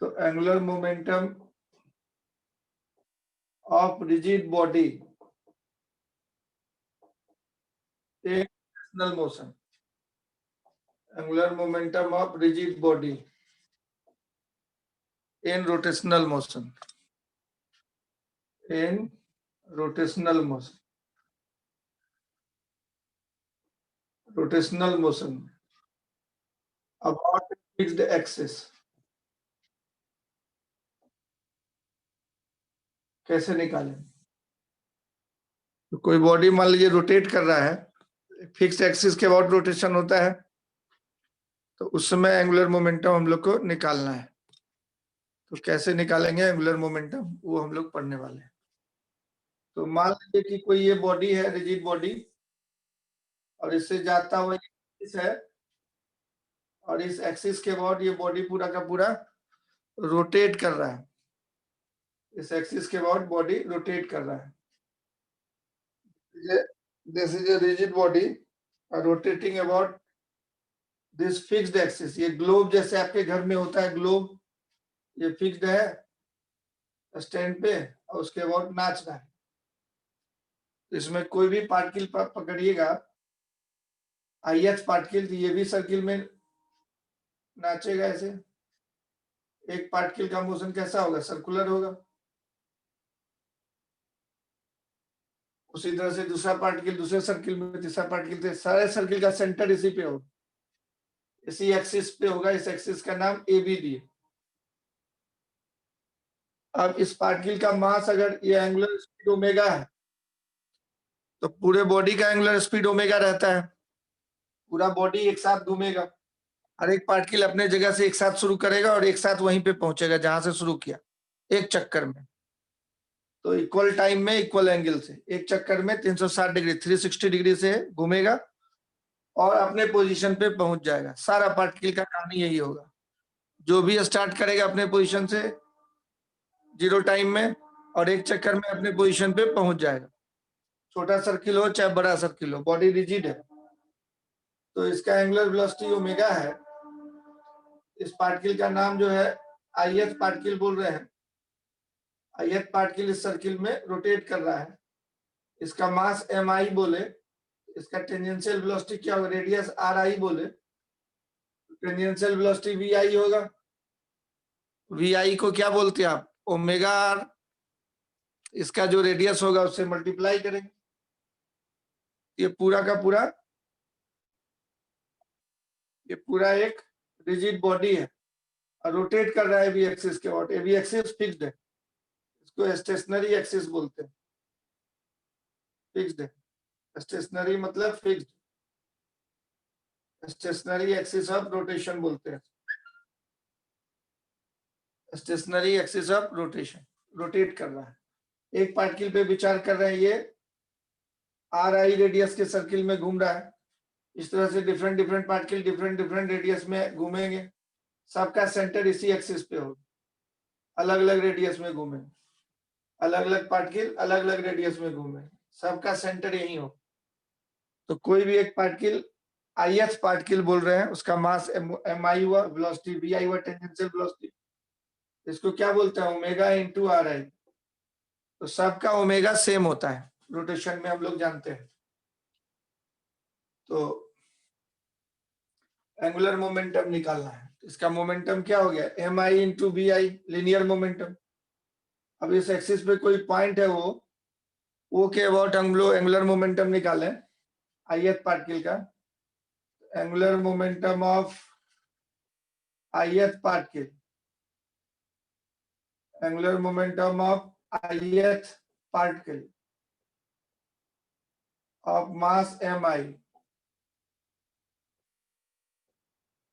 तो angular momentum of rigid body in rotational motion. Angular momentum of rigid body in rotational motion. In rotational motion. Rotational motion about fixed axis. कैसे निकालें? तो कोई body मान लीजिए rotate कर रहा है, फिक्स्ड एक्सिस के अबाउट रोटेशन होता है, तो उस समय एंगुलर मोमेंटम हम लोग को निकालना है। तो कैसे निकालेंगे एंगुलर मोमेंटम, वो हम लोग पढ़ने वाले हैं। तो मान लीजिए कि कोई ये बॉडी है, रिजिड बॉडी, और इससे जाता हुआ एक्सिस है, और इस एक्सिस के बाद ये बॉडी पूरा का पूरा रोटेट कर रहा है। इस एक्सिस के बाद बॉडी रोटेट कर रहा है। This is a rigid body rotating about this fixed axis. ये ग्लोब जैसे आपके घर में होता है, ग्लोब ये फिक्स्ड है स्टैंड पे, और उसके बाद नाच रहा है। इसमें कोई भी पार्टिकल पकड़िएगा, आईएच पार्टिकल, तो ये भी सर्किल में नाचेगा। ऐसे एक पार्टिकल का मोशन कैसा होगा? सर्कुलर होगा। उसी तरह से दूसरा पार्टिकल दूसरे सर्किल में, तीसरा पार्टिकल, सारे सर्किल का सेंटर इसी पे होगा, इसी एक्सिस पे होगा। इस एक्सिस का नाम एबीडी है। अब इस पार्टिकल का मास, अगर ये एंगुलर स्पीड ओमेगा है, तो पूरे बॉडी का एंगुलर स्पीड ओमेगा रहता है। पूरा बॉडी एक साथ घूमेगा, हर एक पार्टिकल अपने जगह से एक साथ शुरू करेगा और एक साथ वहीं पे पहुंचेगा जहां से शुरू किया, एक चक्कर में। तो इक्वल टाइम में इक्वल एंगल से एक चक्कर में 360 डिग्री 360 डिग्री से घूमेगा और अपने पोजीशन पे पहुंच जाएगा। सारा पार्टिकल का काम यही होगा। जो भी स्टार्ट करेगा अपने पोजीशन से जीरो टाइम में, और एक चक्कर में अपने पोजीशन पे पहुंच जाएगा। छोटा सर्किल हो चाहे बड़ा सर्किल हो, बॉडी रिजिड है, तो इसका एंगुलर वेलोसिटी ओमेगा है। इस पार्टिकल का नाम जो है आईएच पार्टिकल बोल रहे हैं। आईएच पार्टिकल इस सर्किल में रोटेट कर रहा है। इसका मास एम आई बोले, इसका टेंजेंशियल वेलोसिटी क्या होगा? रेडियस आर आई बोले, टेंजेंशियल वेलोसिटी वी आई होगा। वी आई को क्या बोलते हैं आप? Omega r. इसका जो रेडियस होगा उससे मल्टीप्लाई करेंगे। ये पूरा का पूरा, ये पूरा एक रिजिड बॉडी है और रोटेट कर रहा है एबी एक्सिस के बाद। एबी एक्सिस फिक्स्ड है, इसको स्टेशनरी एक्सिस बोलते हैं। फिक्स्ड है, स्टेशनरी मतलब fixed, stationary axis of rotation बोलते हैं। Stationary axis of rotation, rotate कर रहा है। एक पार्टिकल पे विचार कर रहे हैं, ये आर आई रेडियस के सर्किल में घूम रहा है। इस तरह से different different particle different different radius में घूमेंगे। सबका सेंटर इसी एक्सिस पे होगा, अलग अलग रेडियस में घूमे। अलग अलग पार्टिकल अलग अलग रेडियस में घूमे, सबका सेंटर यही हो। तो कोई भी एक पार्टिकल आईएच पार्टिकल बोल रहे हैं, उसका मास एम आई हुआ, वेलोसिटी वी आई हुआ, टेंजेंशियल वेलोसिटी, इसको क्या बोलते हैं? ओमेगा इंटू आर आई। तो सबका ओमेगा सेम होता है रोटेशन में, हम लोग जानते हैं। तो एंगुलर मोमेंटम निकालना है, इसका मोमेंटम क्या हो गया? M i into v i, linear momentum. अब इस एक्सिस पे कोई पॉइंट है, वो के अबाउट हम लोग एंगुलर मोमेंटम निकालें आईएथ पार्टिकल का। Angular momentum of ith particle, angular momentum of ith particle of mass mi,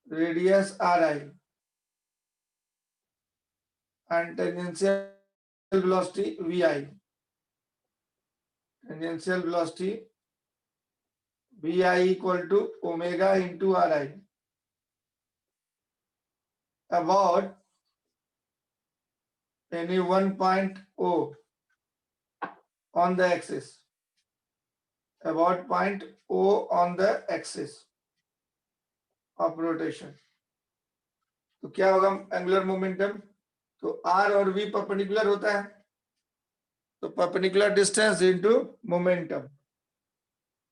radius ri, and tangential velocity vi. Tangential velocity vi equal to omega into ri about any one point O on the axis, about point O on the axis of rotation. तो क्या होगा angular momentum? तो r और v perpendicular होता है, तो perpendicular distance into momentum.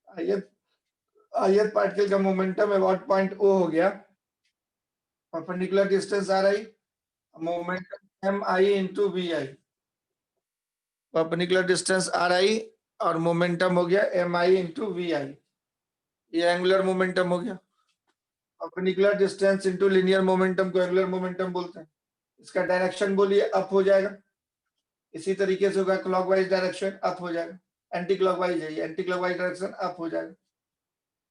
Ith particle का momentum about point O हो गया, perpendicular distance r i, momentum m i into v i. Perpendicular distance r i और मोमेंटम हो गया m i into v i, ये एंगुलर मोमेंटम हो गया। Perpendicular distance into linear momentum को angular momentum बोलते हैं। इसका डायरेक्शन बोलिए अप हो जाएगा, इसी तरीके से होगा क्लॉकवाइज डायरेक्शन अप हो जाएगा, एंटी क्लॉकवाइज है, एंटी क्लॉकवाइज डायरेक्शन अप हो जाएगा,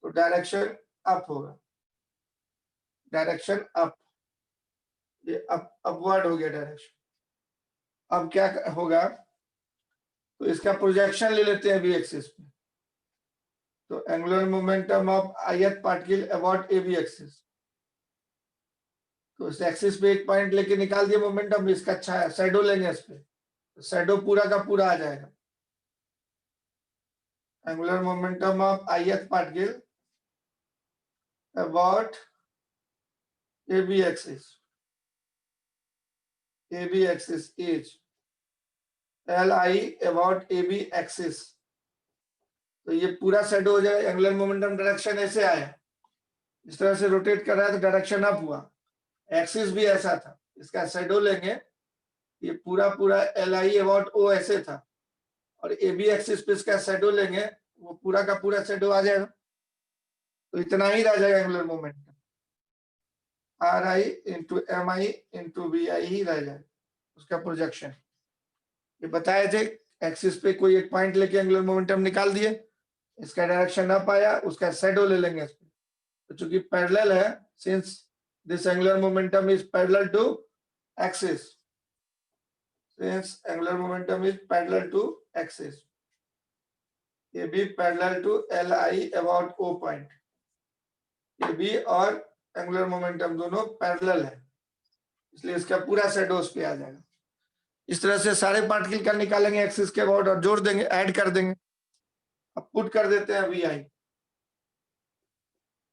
तो डायरेक्शन अप होगा, डायरेक्शन अप, ये अपवर्ड हो गया डायरेक्शन। अब क्या होगा, तो इसका प्रोजेक्शन ले लेते हैं बी एक्सिस पे, तो angular momentum of ith particle about A B axis, तो इस एक्सिस पे एक पॉइंट लेके निकाल दिया मोमेंटम, इसका अच्छा है, शैडो लेंगे इस पे, तो शैडो पूरा का पूरा आ जाएगा। Angular momentum of ith particle about AB axis, AB axis is LI about AB axis, तो ये पूरा सेट हो जाए। एंगुलर मोमेंटम डायरेक्शन ऐसे आया, इस तरह से रोटेट कर रहा है तो डायरेक्शन अप हुआ, एक्सिस भी ऐसा था, इसका शेडो लेंगे, ये पूरा पूरा LI अबाउट O ऐसे था, और AB एक्सिस पे इसका शेडो लेंगे, वो पूरा का पूरा शेडो आ जाएगा, तो इतना ही रह जाएगा angular momentum, RI into MI into BI ही रह जाएगा उसका प्रोजेक्शन। ये बताए थे, एक्सिस पे कोई एक पॉइंट लेके एंगुलर मोमेंटम निकाल दिए, इसका डायरेक्शन अप आया, उसका शेडो ले लेंगे इस पे, तो चूंकि पैरेलल है, since this angular momentum is parallel to axis, since angular momentum is parallel to axis, ये भी parallel to LI about O point, ये भी और एंगुलर मोमेंटम दोनों पैरेलल है, इसलिए इसका पूरा शेडो उस पे आ जाएगा। इस तरह से सारे पार्टिकल का निकालेंगे एक्सिस के अबाउट और जोड़ देंगे, ऐड कर देंगे। अब पुट कर देते हैं VI,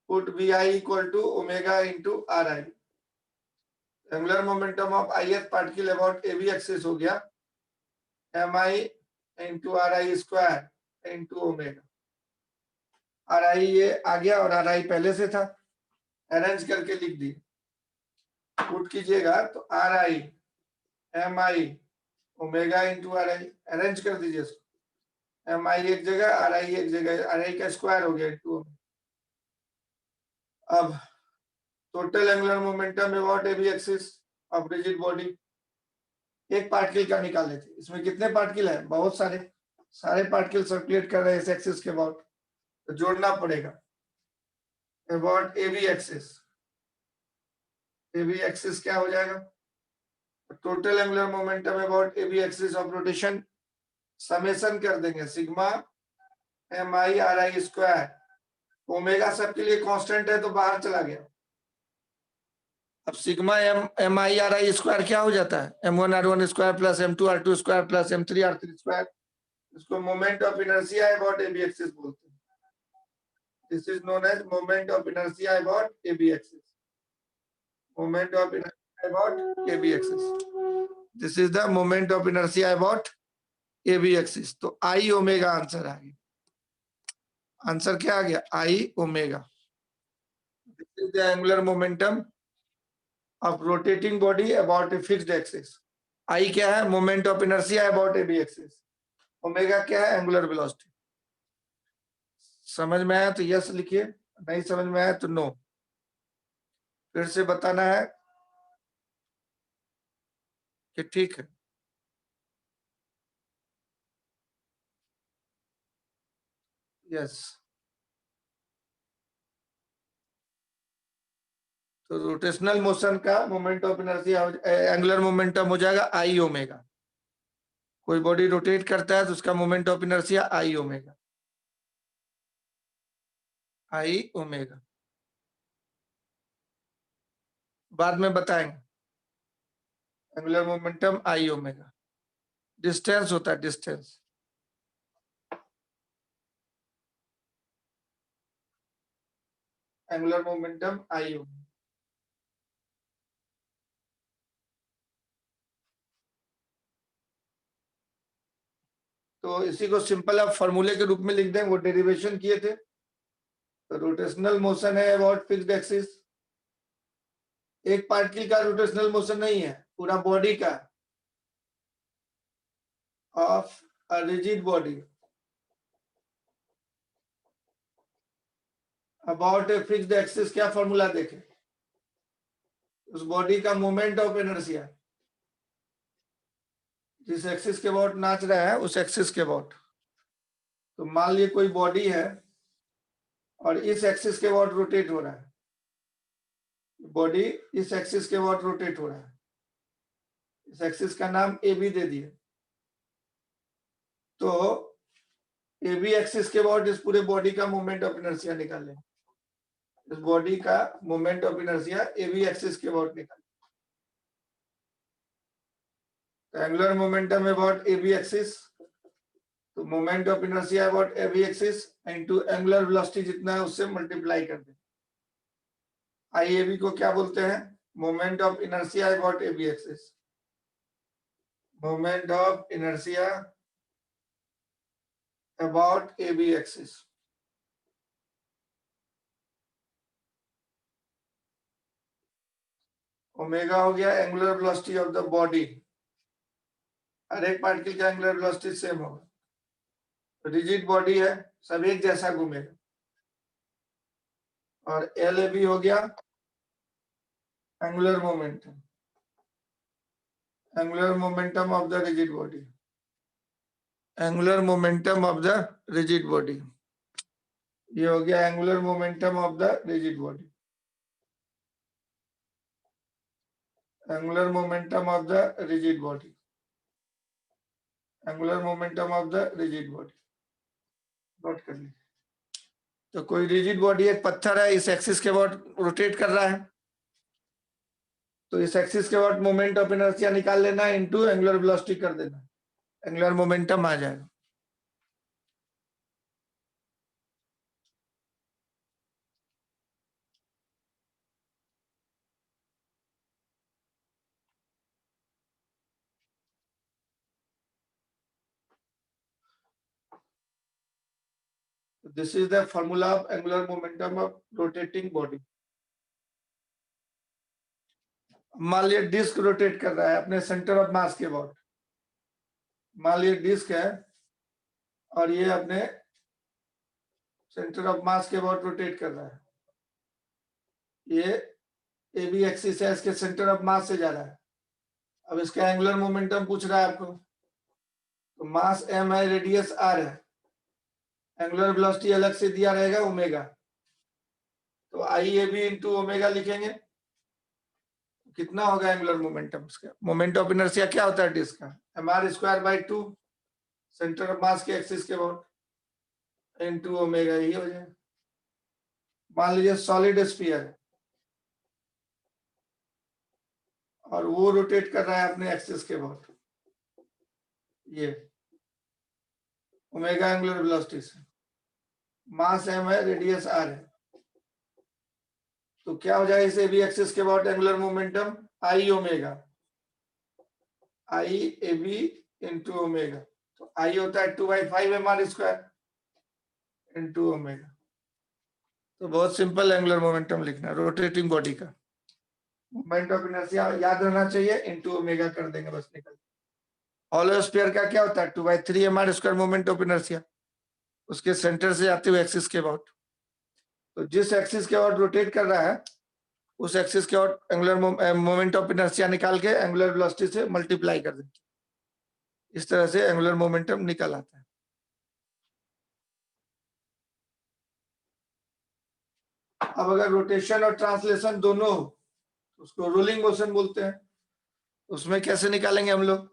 put VI equal to omega into RI, angular momentum of ith particle about AB axis हो गया MI into RI square into omega, RI ये आ गया और RI पहले से था, अरेंज करके लिख दिए, पुट कीजिएगा तो RI MI omega into RI, arrange कर दीजिए इसको, MI एक जगह RI एक जगह, RI का स्क्वायर हो गया इंटू ओमेगा। अब total angular momentum about AB axis of rigid body, एक पार्टिकल का निकाल लेते, इसमें कितने पार्टिकल है, बहुत सारे, सारे पार्टिकल सर्कुलेट कर रहे हैं इस एक्सिस के अबाउट, तो जोड़ना पड़ेगा। About AB axis, AB axis क्या हो जाएगा, total angular momentum about AB axis of rotation, summation कर देंगे sigma MI RI square, omega सबके लिए कांस्टेंट है तो बाहर चला गया, अब सिग्मा MI RI स्क्वायर क्या हो जाता है, M1 R1 square plus M2 R2 square plus M3 R3 square, इसको moment of inertia about AB axis बोलते हैं, this is known as moment of inertia about AB axis, moment of inertia about AB axis, this is the moment of inertia about AB axis, तो I omega answer आ गया, answer क्या आ गया, I omega, this is the angular momentum of rotating body about a fixed axis, I क्या है, moment of inertia about AB axis, omega क्या है, एंगुलर वेलोसिटी। समझ में आया तो यस लिखिए, नहीं समझ में आया तो नो, फिर से बताना है कि ठीक है। यस, तो रोटेशनल मोशन का moment of inertia angular momentum हो जाएगा I ओमेगा, कोई बॉडी रोटेट करता है तो उसका moment of inertia I omega, I omega, बाद में बताएंगे। Angular momentum I omega, distance होता है, distance, angular momentum I omega. तो इसी को सिंपल आप फॉर्मूले के रूप में लिख दें, वो डेरिवेशन किए थे। तो रोटेशनल मोशन है अबाउट फिक्स्ड एक्सिस, एक पार्टिकल का रोटेशनल मोशन नहीं है, पूरा बॉडी का, of a rigid body about a fixed axis. क्या फॉर्मूला देखें, उस बॉडी का मोमेंट ऑफ इनर्शिया, जिस एक्सिस के अबाउट नाच रहा है उस एक्सिस के अबाउट। तो मान लीजिए कोई बॉडी है और इस एक्सिस के अबाउट रोटेट हो रहा है, बॉडी इस एक्सिस के अबाउट रोटेट हो रहा है, इस एक्सिस का नाम ए बी दे दिए। तो ए बी एक्सिस के अबाउट इस पूरे बॉडी का मोमेंट ऑफ इनर्शिया निकालें, इस बॉडी का moment of inertia A B axis के अबाउट निकालें। तो angular momentum about A B axis, तो moment of inertia about A B axis into angular velocity जितना है उससे मल्टीप्लाई कर दें। आई ए बी को क्या बोलते हैं, moment of inertia about A B axis, moment of inertia about A B axis. Omega हो गया angular velocity of the body, हर एक पार्टिकल का एंगुलर वेलोसिटी सेम होगा, रिजिड बॉडी है, सब एक जैसा घूमेगा। और एल ए बी हो गया angular momentum, angular momentum of the rigid body, angular momentum of the rigid body, ये हो गया angular momentum of the rigid body, angular momentum of the rigid body, angular momentum of the rigid body. Note कर लीजिए। तो कोई rigid body, एक पत्थर है, इस एक्सिस के अबाउट रोटेट कर रहा है, तो इस एक्सिस के अबाउट मोमेंट ऑफ इनर्शिया निकाल लेना, इनटू एंगुलर वेलोसिटी कर देना, एंगुलर मोमेंटम आ जाएगा। This is the formula of angular momentum of rotating body. मान लिया डिस्क रोटेट कर रहा है अपने सेंटर ऑफ मास के अबाउट, मान लिया डिस्क है और ये अपने सेंटर ऑफ मास के अबाउट रोटेट कर रहा है, ये ए बी एक्सिस है, इसके सेंटर ऑफ मास से जा रहा है। अब इसका एंगुलर मोमेंटम पूछ रहा है आपको, तो मास m है, रेडियस r है, एंगुलर वेलोसिटी अलग से दिया रहेगा ओमेगा, तो I A B into omega लिखेंगे। कितना होगा एंगुलर मोमेंटम, उसका मोमेंट ऑफ इनर्शिया क्या होता है डिस्क का, M R square by 2, centre of mass के एक्सिस के अबाउट, इनटू ओमेगा, ये हो जाएगा। मान लीजिए सॉलिड स्फीयर है और वो रोटेट कर रहा है अपने एक्सिस के अबाउट, ये ओमेगा एंगुलर वेलोसिटी से, मास m है, रेडियस r है, तो क्या हो जाएगा इस एबी एक्सिस के about angular momentum I omega, I A B into omega, तो आई होता है 2/5 mr स्क्वायर इंटू ओमेगा। तो बहुत सिंपल एंगुलर मोमेंटम लिखना रोटेटिंग बॉडी का, मोमेंट ऑफ इनर्शिया याद रहना चाहिए, इंटू ओमेगा कर देंगे बस, निकल। हॉलो स्फीयर का क्या होता है 2/3 mr square moment of inertia, उसके सेंटर से आते हुए एक्सिस के अबाउट। तो जिस एक्सिस के अबाउट रोटेट कर रहा है उस एक्सिस के और एंगुलर मोमेंट ऑफ इनर्शिया निकाल के एंगुलर वेलोसिटी से मल्टीप्लाई कर देंगे, इस तरह से एंगुलर मोमेंटम निकल आता है। अब अगर रोटेशन और ट्रांसलेशन दोनों हो उसको रोलिंग मोशन बोलते हैं, उसमें कैसे निकालेंगे हम लोग,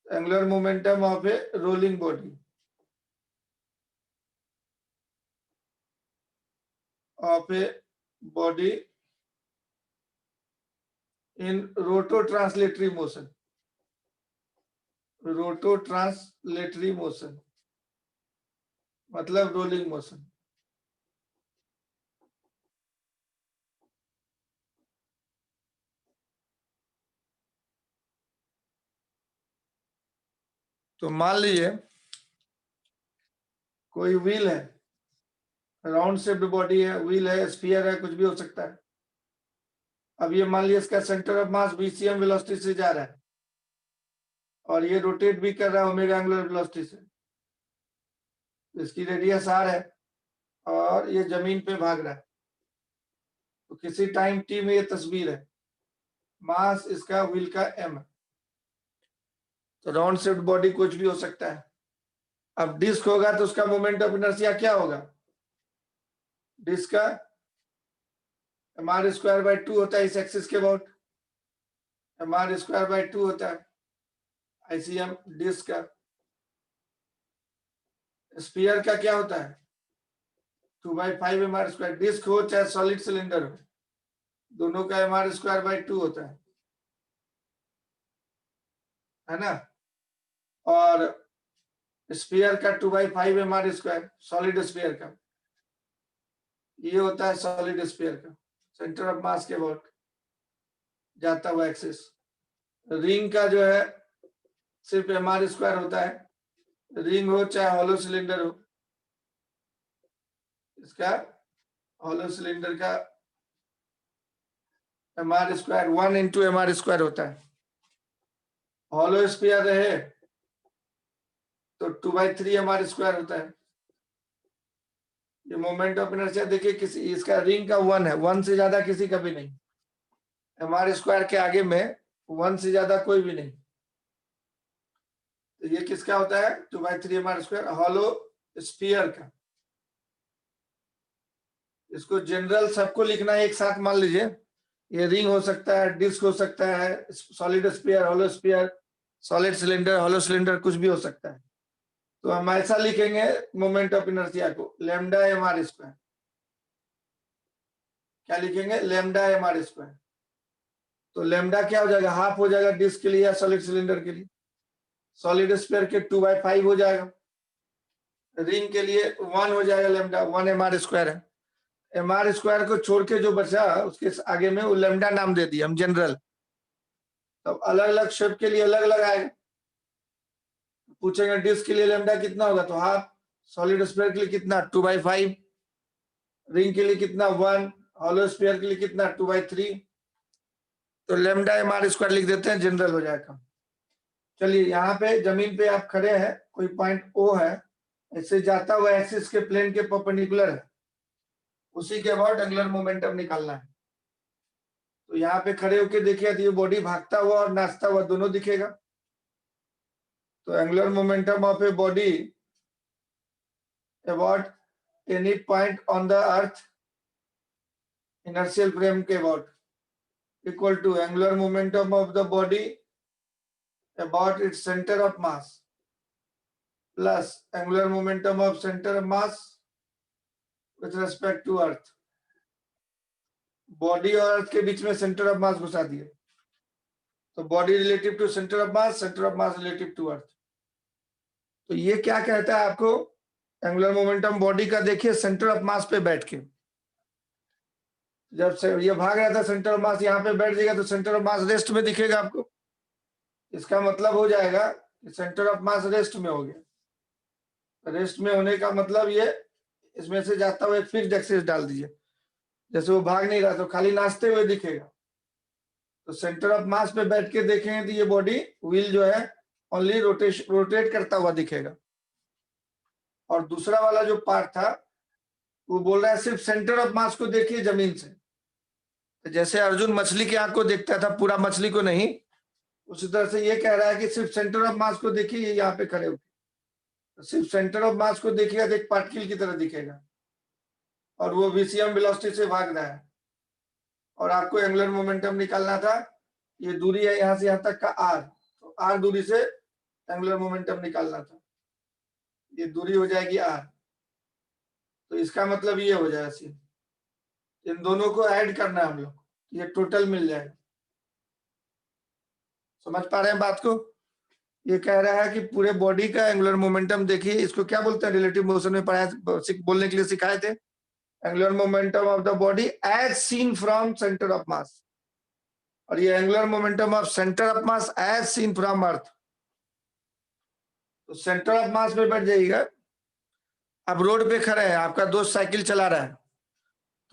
angular momentum of A rolling body, of a body in रोटो ट्रांसलेटरी मोशन, रोटो ट्रांसलेटरी मोशन मतलब रोलिंग मोशन। तो मान लीजिए कोई व्हील है, राउंड शेप्ड बॉडी है, व्हील है, स्फीयर है, कुछ भी हो सकता है। अब ये मान लीजिए इसका centre of mass VCM velocity से जा रहा है और ये रोटेट भी कर रहा है ओमेगा एंगुलर वेलोसिटी से। इसकी रेडियस r है और ये जमीन पे भाग रहा है। तो किसी टाइम t में ये तस्वीर है, मास इसका व्हील का m है। तो राउंड शेप्ड बॉडी कुछ भी हो सकता है। अब डिस्क होगा तो उसका मोमेंट ऑफ इनर्शिया क्या होगा? डिस्क का mr²/2 होता है इस एक्सिस के अबाउट, mr²/2 होता है ICM डिस्क का। स्फीयर का क्या होता है? 2/5 mr²। डिस्क हो चाहे सॉलिड सिलेंडर हो, दोनों का mr²/2 होता है ना। और स्फीयर का 2/5 mr², सॉलिड स्फीयर का ये होता है सॉलिड स्फीयर का सेंटर ऑफ मास के अबाउट जाता हुआ एक्सिस। रिंग का जो है सिर्फ mr² होता है, रिंग हो चाहे हॉलो सिलेंडर हो, इसका हॉलो सिलेंडर का mr², 1 × mr² होता है। हॉलो स्फीयर रहे तो 2/3 mr² होता है। ये मोमेंट ऑफ इनर्शिया देखिए, किसी इसका रिंग का 1 है, 1 से ज्यादा किसी का भी नहीं, mr² के आगे में 1 से ज्यादा कोई भी नहीं। तो ये किसका होता है? 2/3 mr², हॉलो स्फीयर का। इसको जनरल सबको लिखना है एक साथ। मान लीजिए ये रिंग हो सकता है, डिस्क हो सकता है, solid sphere, hollow sphere, solid cylinder, hollow cylinder, कुछ भी हो सकता है। तो हम ऐसा लिखेंगे मोमेंट ऑफ इनर्शिया को, लैम्डा mr²। क्या लिखेंगे? Lambda mr²। तो लैम्डा क्या हो जाएगा? हाफ हो जाएगा डिस्क के लिए या सॉलिड सिलेंडर के लिए। सॉलिड स्फीयर के 2/5 हो जाएगा, रिंग के लिए 1 हो जाएगा, लैम्डा 1 mr² है। mr² को छोड़ के जो बचा उसके आगे में वो लैम्डा नाम दे दिया हम जनरल। तब अलग अलग शेप के लिए अलग अलग आएगा। पूछेंगे डिस्क के लिए लैम्डा कितना होगा, तो हाफ, सॉलिड स्फीयर के लिए कितना, 2/5, रिंग के लिए कितना, 1, हॉलो स्फीयर के लिए कितना, 2/3। तो लैम्डा mr² लिख देते हैं, जनरल हो जाएगा। चलिए यहाँ पे जमीन पे आप खड़े हैं, कोई पॉइंट O है, ऐसे जाता हुआ एक्सिस के प्लेन के परपेंडिकुलर है, उसी के अबाउट एंगुलर मोमेंटम निकालना है। तो यहाँ पे खड़े होके देखिए तो ये बॉडी भागता हुआ और नाचता हुआ दोनों दिखेगा। तो angular momentum of a body about any point on the earth inertial frame के about equal to angular momentum of the body about its center of mass plus angular momentum of center of mass with respect to earth। Body और अर्थ के बीच में centre of मास घुसा दिए, तो body relative to centre of mass, centre of mass relative to Earth. तो ये क्या कहता है आपको? एंगुलर मोमेंटम बॉडी का देखिए सेंटर ऑफ मास पे बैठ के, जब से ये भाग रहा था सेंटर ऑफ मास यहाँ पे बैठ जाएगा तो सेंटर ऑफ मास रेस्ट में दिखेगा आपको। इसका मतलब हो जाएगा कि सेंटर ऑफ मास रेस्ट में हो गया। रेस्ट में होने का मतलब ये इसमें से जाता हुआ एक फिक्स्ड एक्सिस डाल दीजिए, जैसे वो भाग नहीं रहा तो खाली नाचते हुए दिखेगा। तो सेंटर ऑफ मास पे बैठ के देखेंगे तो ये बॉडी व्हील जो है ओनली रोटेट करता हुआ दिखेगा। और दूसरा वाला जो पार्ट था वो बोल रहा है सिर्फ सेंटर ऑफ मास को देखिए जमीन से। तो जैसे अर्जुन मछली की आंख को देखता था, पूरा मछली को नहीं, उसी तरह से ये कह रहा है कि सिर्फ सेंटर ऑफ मास को देखिए, यहाँ पे खड़े होकर तो सिर्फ सेंटर ऑफ मास को देखिएगा तो एक पार्टिकल की तरह दिखेगा और वो VCM वेलोसिटी से भाग रहा है। और आपको एंगुलर मोमेंटम निकालना था, ये दूरी है यहाँ से यहाँ तक का r, तो r दूरी से एंगुलर मोमेंटम निकालना था, ये दूरी हो जाएगी r। तो इसका मतलब ये हो जाएगा सीन, इन दोनों को ऐड करना है हम लोग, ये टोटल मिल जाएगा। समझ पा रहे हैं बात को? ये कह रहा है कि पूरे बॉडी का एंगुलर मोमेंटम देखिए, इसको क्या बोलते हैं, रिलेटिव मोशन में पढ़ाया, बोलने के लिए सिखाए थे, angular momentum of the body as seen from centre of mass. और ये angular momentum of centre of mass as seen from earth. तो सेंटर ऑफ मास में बैठ जाइएगा। अब रोड पे खड़े हैं, आपका दोस्त साइकिल चला रहा है,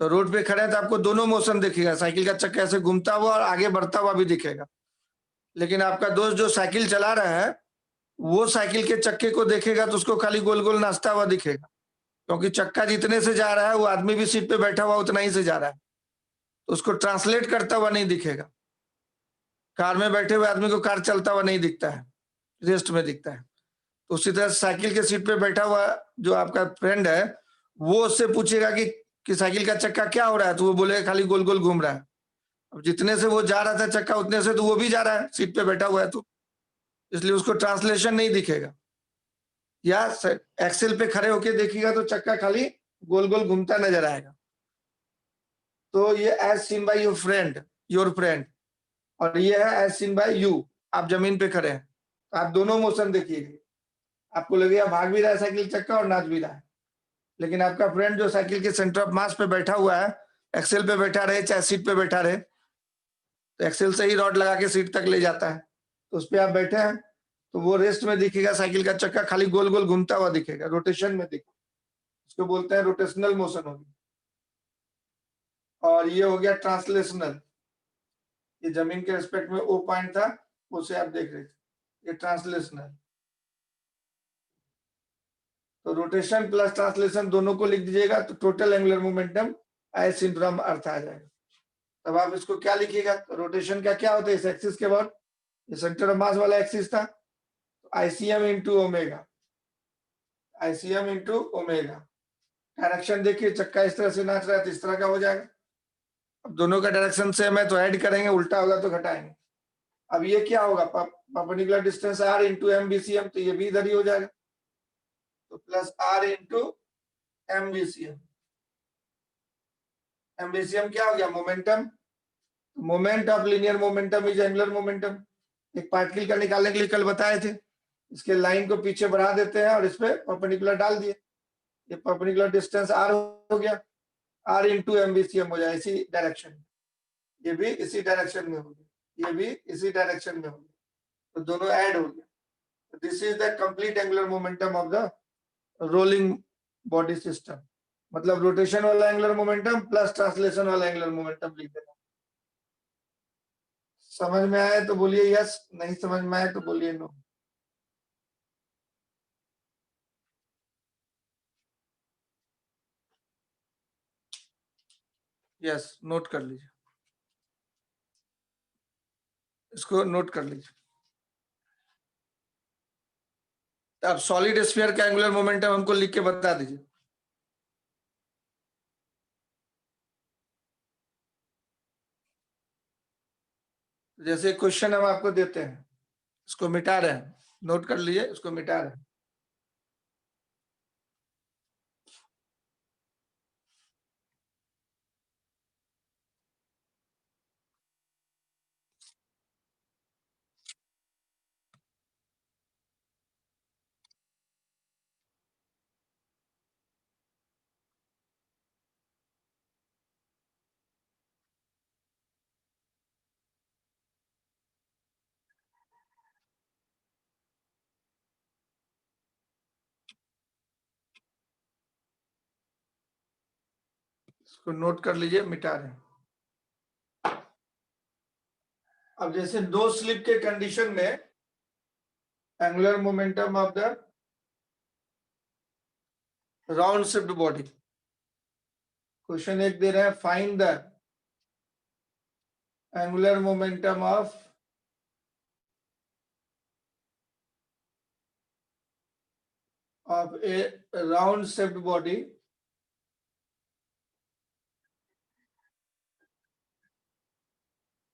तो रोड पे खड़े हैं तो आपको दोनों मोशन दिखेगा, साइकिल का चक्का ऐसे घूमता हुआ और आगे बढ़ता हुआ भी दिखेगा। लेकिन आपका दोस्त जो साइकिल चला रहा है वो साइकिल के चक्के को देखेगा तो उसको खाली गोल गोल नाचता हुआ दिखेगा, क्योंकि चक्का जितने से जा रहा है वो आदमी भी सीट पे बैठा हुआ उतना ही से जा रहा है, तो उसको ट्रांसलेट करता हुआ नहीं दिखेगा। कार में बैठे हुए आदमी को कार चलता हुआ नहीं दिखता है, रेस्ट में दिखता है। तो उसी तरह साइकिल के सीट पे बैठा हुआ जो आपका फ्रेंड है वो उससे पूछेगा कि साइकिल का चक्का क्या हो रहा है, तो वो बोलेगा खाली गोल गोल घूम रहा है। अब जितने से वो जा रहा था चक्का उतने से तो वो भी जा रहा है, सीट पे बैठा हुआ है, तो इसलिए उसको ट्रांसलेशन नहीं दिखेगा। या एक्सेल पे खड़े होके देखिएगा तो चक्का खाली गोल गोल घूमता नजर आएगा। तो ये as seen by your friend, और ये है एज सीन बाय यू, आप जमीन पे खड़े हैं, तो आप दोनों मोशन देखिएगा। आपको लगेगा भाग भी रहा है साइकिल चक्का और नाच भी रहा है, लेकिन आपका फ्रेंड जो साइकिल के सेंटर ऑफ मास पे बैठा हुआ है, एक्सेल पे बैठा रहे चाहे सीट पे बैठा रहे, तो एक्सेल से ही रॉड लगा के सीट तक ले जाता है, तो उस पर आप बैठे हैं तो वो रेस्ट में दिखेगा, साइकिल का चक्का खाली गोल गोल घूमता हुआ दिखेगा, रोटेशन में दिखेगा, उसको बोलते हैं रोटेशनल मोशन होगी। और ये हो गया ट्रांसलेशनल, ये जमीन के रिस्पेक्ट में ओ पॉइंट था उसे आप देख रहे थे, ये ट्रांसलेशनल। तो रोटेशन प्लस ट्रांसलेशन दोनों को लिख दीजिएगा तो total angular momentum as seen from earth आ जाएगा। तब आप इसको क्या लिखिएगा, तो रोटेशन का क्या होता है, इस एक्सिस के बाद ये सेंटर ऑफ मास वाला एक्सिस था, तो ICM into omega, ICM into omega. Direction देखिए, चक्का इस तरह से नाच रहा है तो इस तरह का हो जाएगा। अब दोनों का डायरेक्शन सेम है तो ऐड करेंगे, उल्टा होगा तो घटाएंगे। अब ये क्या होगा, perpendicular distance R into M BCM, तो ये भी इधर ही हो जाएगा, तो plus R into M BCM. M BCM क्या हो गया, momentum, moment of linear momentum is angular momentum. एक पार्टिकल का निकालने के लिए कल बताए थे, इसके लाइन को पीछे बढ़ा देते हैं और इस पे परपेंडिकुलर डाल दिए, ये परपेंडिकुलर डिस्टेंस आर हो गया, आर इंटू एम बीसीएम हो जाए इसी डायरेक्शन, ये भी इसी डायरेक्शन में हो गया, ये भी इसी डायरेक्शन में हो गया, तो दोनों ऐड हो गया। This is the complete angular momentum of the rolling body system, मतलब रोटेशन वाला एंगुलर मोमेंटम प्लस ट्रांसलेशन वाला एंगुलर मोमेंटम लिख देना। समझ में आए तो बोलिए यस, नहीं समझ में आए तो बोलिए नो। यस, नोट कर लीजिए, इसको नोट कर लीजिए। अब सॉलिड स्फीयर का एंगुलर मोमेंटम हमको लिख के बता दीजिए। जैसे क्वेश्चन हम आपको देते हैं, इसको मिटा रहे हैं, नोट कर लीजिए, इसको मिटा रहे हैं। इसको नोट कर लीजिए, मिटा रहे हैं। अब जैसे दो स्लिप के कंडीशन में angular momentum of the round shift body, question एक दे रहे हैं, find the angular momentum of A round shift body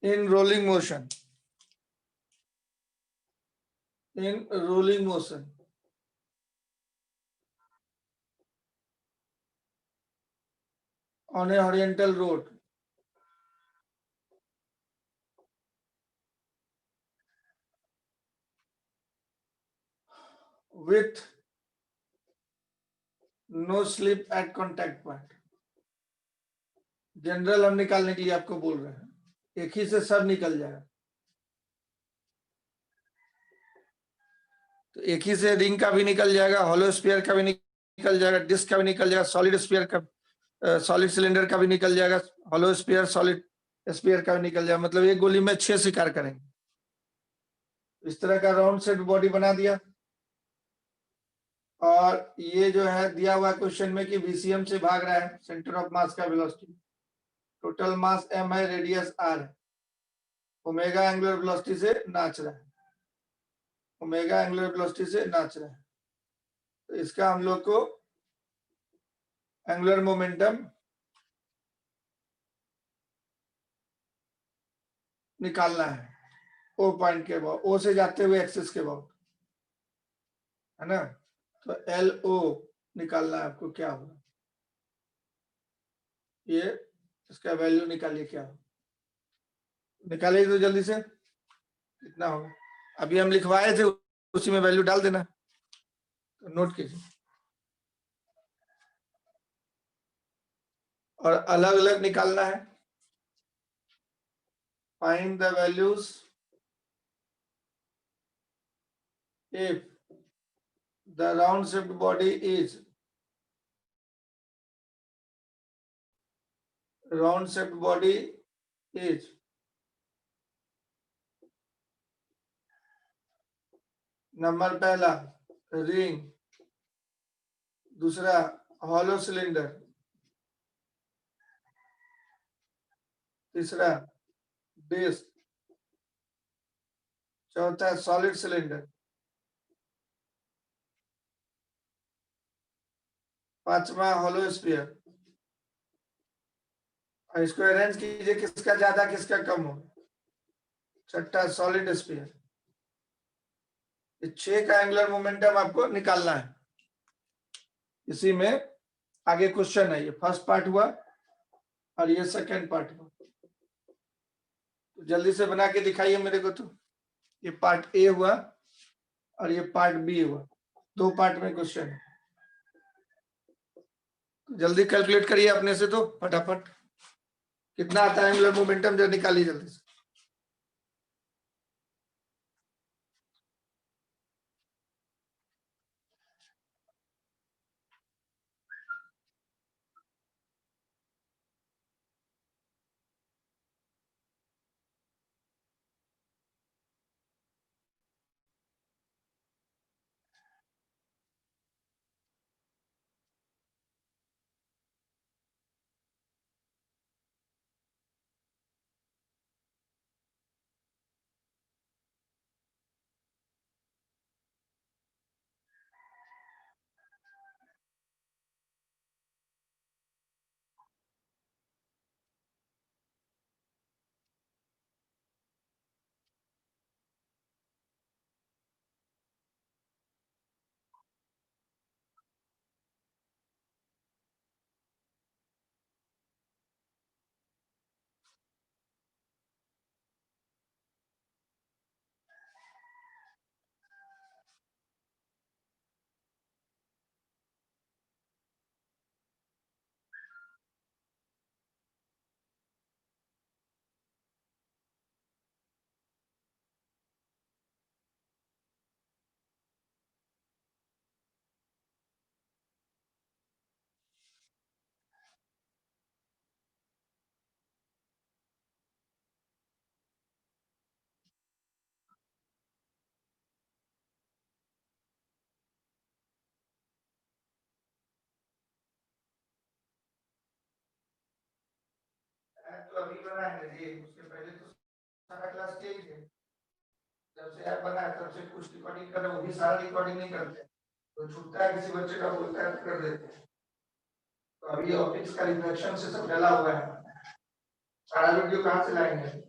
in rolling motion, in rolling motion on a horizontal road with no slip at contact point। General हम निकालने के लिए आपको बोल रहे हैं, एक ही से सब निकल जाएगा। तो एक ही से रिंग का भी निकल जाएगा, हॉलो स्फीयर का भी निकल जाएगा, डिस्क का भी निकल जाएगा, सॉलिड स्फीयर का, सॉलिड सिलेंडर का भी निकल जाएगा, हॉलो स्फीयर सॉलिड स्फीयर का भी निकल जाएगा। मतलब एक गोली में 6 शिकार करेंगे। इस तरह का राउंड शेप बॉडी बना दिया। और ये जो है दिया हुआ क्वेश्चन में कि वीसीएम से भाग रहा है, सेंटर ऑफ मास का वेलोसिटी, टोटल मास m है, रेडियस r है, ओमेगा एंगुलर वेलोसिटी से नाच रहा है, ओमेगा एंगुलर वेलोसिटी से नाच रहा है। तो इसका हम लोग को एंगुलर मोमेंटम निकालना है, ओ पॉइंट के बाद, ओ से जाते हुए एक्सिस के बाद, है ना। तो एल ओ निकालना है आपको, क्या होगा ये, इसका वैल्यू निकालिए, क्या होगा निकालिए तो जल्दी से, कितना होगा। अभी हम लिखवाए थे, उसी में वैल्यू डाल देना, तो नोट कीजिए। और अलग अलग निकालना है। Find the values if the round shaped body is number पहला रिंग, दूसरा हॉलो सिलेंडर, तीसरा डिस्क, चौथा सॉलिड सिलेंडर, पांचवा हॉलो स्फीयर। और इसको अरेंज कीजिए, किसका ज्यादा किसका कम हो। छठा सॉलिड स्फीयर। 6 का एंगुलर मोमेंटम आपको निकालना है। इसी में आगे क्वेश्चन है, ये फर्स्ट पार्ट हुआ और ये सेकंड पार्ट हुआ। तो जल्दी से बना के दिखाइए मेरे को। तो ये पार्ट ए हुआ और ये पार्ट बी हुआ, 2 पार्ट में क्वेश्चन है। तो जल्दी कैलकुलेट करिए अपने से, तो फटाफट कितना आता है एंगुलर मोमेंटम, जो निकालिए जल्दी से। तो अभी बनाएंगे जी, उसके पहले तो सारा क्लास ठीक है। जब से ऐप बना है तब से कुछ रिकॉर्डिंग कर रहे, वो भी सारा रिकॉर्डिंग नहीं करते, तो छूटता है, किसी बच्चे का बोलता है तो कर देते हैं। तो अभी ऑप्टिक्स का रिफ्लेक्शन से सब डला हुआ है, सारा वीडियो कहाँ से लाएंगे।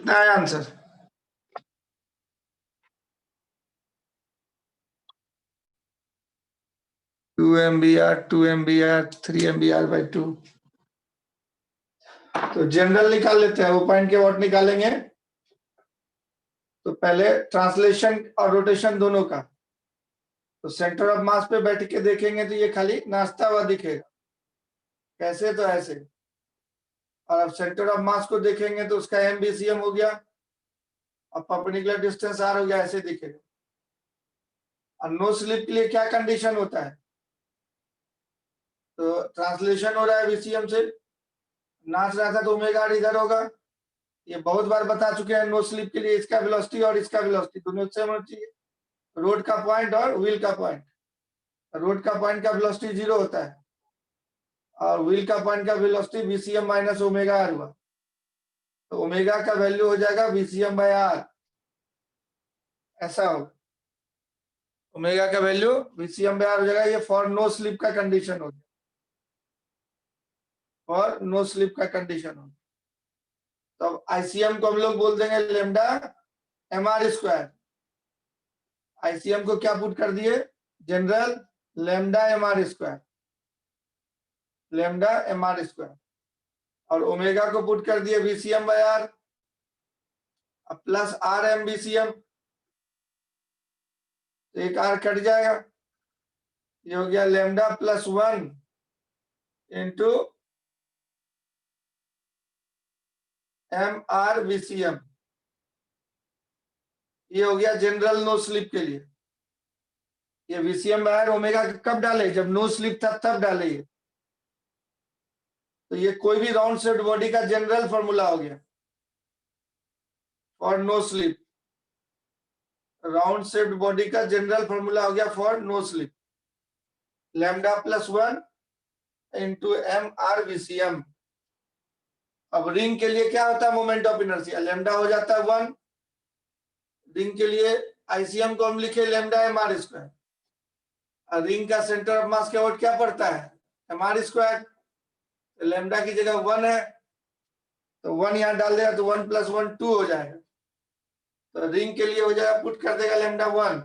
कितना आया answer? To MBR, 2 MBR, 3 MBR/2। तो जनरल निकाल लेते हैं, वो पॉइंट के वॉट निकालेंगे। तो पहले ट्रांसलेशन और रोटेशन दोनों का। तो सेंटर ऑफ मास पे बैठ के देखेंगे तो ये खाली नाचता हुआ दिखेगा, कैसे? तो ऐसे। और अब सेंटर ऑफ मास को देखेंगे तो उसका MBCM हो गया और परपेंडिकुलर डिस्टेंस R हो गया, ऐसे दिखेगा। और नो स्लिप के लिए क्या कंडीशन होता है? तो ट्रांसलेशन हो रहा है VCM से, नाच रहा था तो ओमेगा R इधर होगा। ये बहुत बार बता चुके हैं, नो स्लिप के लिए इसका वेलोसिटी और इसका वेलोसिटी दोनों सेम होना चाहिए, रोड का पॉइंट और व्हील का पॉइंट। रोड का पॉइंट का वेलोसिटी 0 होता है और व्हील का पॉइंट का velocity VCM minus omega R हुआ। तो ओमेगा का वैल्यू हो जाएगा VCM/R, ऐसा होगा। ओमेगा का वैल्यू VCM/R हो जाएगा। ये फॉर नो स्लिप का कंडीशन हो गया, और नो स्लिप का कंडीशन हो। तो ICM को हम लोग बोल देंगे लेमडा MR²। ICM को क्या पुट कर दिए? General lambda MR², lambda MR²। और ओमेगा को पुट कर दिए VCM/R प्लस RMBCM। तो एक R कट जाएगा, ये हो गया लेमडा प्लस 1 इंटू MR/VCM। ये हो गया जनरल नो स्लिप के लिए। ये VCM/R ओमेगा कब डाले? जब नो स्लिप था तब डाले ये। तो ये कोई भी राउंड शेप्ड बॉडी का जनरल फॉर्मूला हो गया for no slip. Round shaped body का जनरल फॉर्मूला हो गया for no slip, lambda plus 1 into MR/VCM। अब रिंग के लिए क्या होता है मोमेंट ऑफ इनर्शिया? लेमडा हो जाता है 1। रिंग के लिए ICM को हम लिखे लेमडा MR²। रिंग का सेंटर ऑफ मास के वोट क्या पड़ता है? MR²। तो लेमडा की जगह 1 है, तो 1 यहाँ डाल देगा तो 1 + 1 2 हो जाएगा। तो रिंग के लिए हो जाएगा, पुट कर देगा लेमडा 1,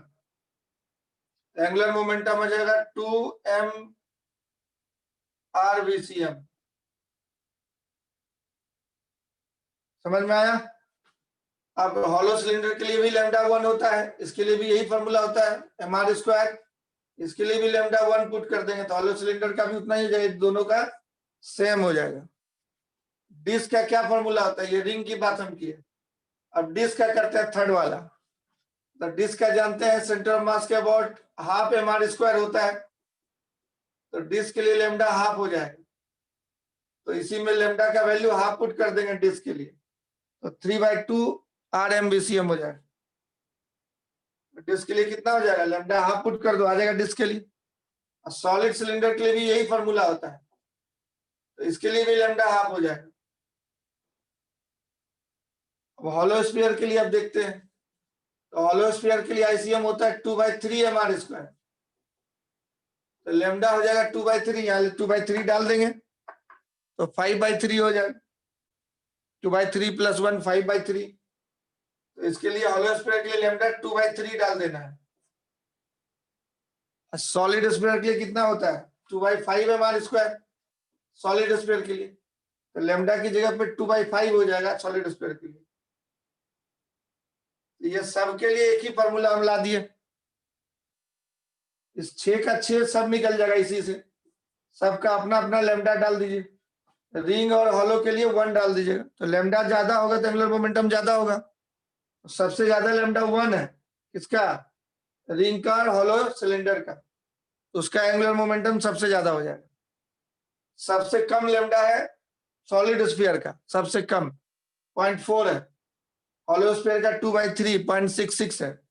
एंगुलर मोमेंटम हो जाएगा 2MR/VCM। समझ में आया? अब हॉलो सिलेंडर के लिए भी लेमडा 1 होता है, इसके लिए भी यही फॉर्मूला होता है MR²। इसके लिए भी लेमडा 1 पुट कर देंगे तो हॉलो सिलेंडर का भी उतना ही हो जाएगा, दोनों का सेम हो जाएगा। डिस्क का क्या फॉर्मूला होता है? ये रिंग की बात हम किए। अब डिस्क का करते हैं थर्ड वाला। तो डिस्क का जानते हैं सेंटर ऑफ मास के अबाउट हाफ MR² होता है, तो डिस्क के लिए लेमडा हाफ हो जाएगा। तो इसी में लेमडा का वैल्यू हाफ पुट कर देंगे डिस्क के लिए, तो 3/2 RMBCM हो जाएगा। डिस्क के लिए कितना हो जाएगा? लेमडा हाफ पुट कर दो, आ जाएगा डिस्क के लिए। सॉलिड सिलेंडर के लिए भी यही फॉर्मूला होता है, तो इसके लिए भी लेमडा हाफ हो जाएगा। अब हॉलो स्फीयर के लिए अब देखते हैं। तो हॉलो स्फीयर के लिए ICM होता है 2/3 MR²। तो लेमडा हो जाएगा 2/3, यहाँ 2/3 डाल देंगे तो 5/3 हो जाएगा। 2/3 + 1 5/3। तो इसके लिए हॉलो स्फीयर के लिए लेमडा 2/3 डाल देना है। सॉलिड स्फीयर के लिए कितना होता है? 2/5 MR²। सॉलिड स्फीयर के लिए तो लेमडा की जगह पे 2/5 हो जाएगा सॉलिड स्फीयर के लिए। तो ये सबके लिए एक ही फॉर्मूला हम ला दिए। इस 6 का 6 सब निकल जाएगा इसी से। सबका अपना अपना लेमडा डाल दीजिए। रिंग और हॉलो के लिए 1 डाल दीजिएगा, तो लेमडा ज्यादा होगा तो एंगुलर मोमेंटम ज्यादा होगा। सबसे ज्यादा लेमडा 1 है किसका? रिंग का और हॉलो सिलेंडर का, तो उसका एंगुलर मोमेंटम सबसे ज्यादा हो जाएगा। सबसे कम लेमडा है सॉलिड स्फीयर का, सबसे कम 0.4 है। हॉलो स्फीयर का 2/3 0.66 है।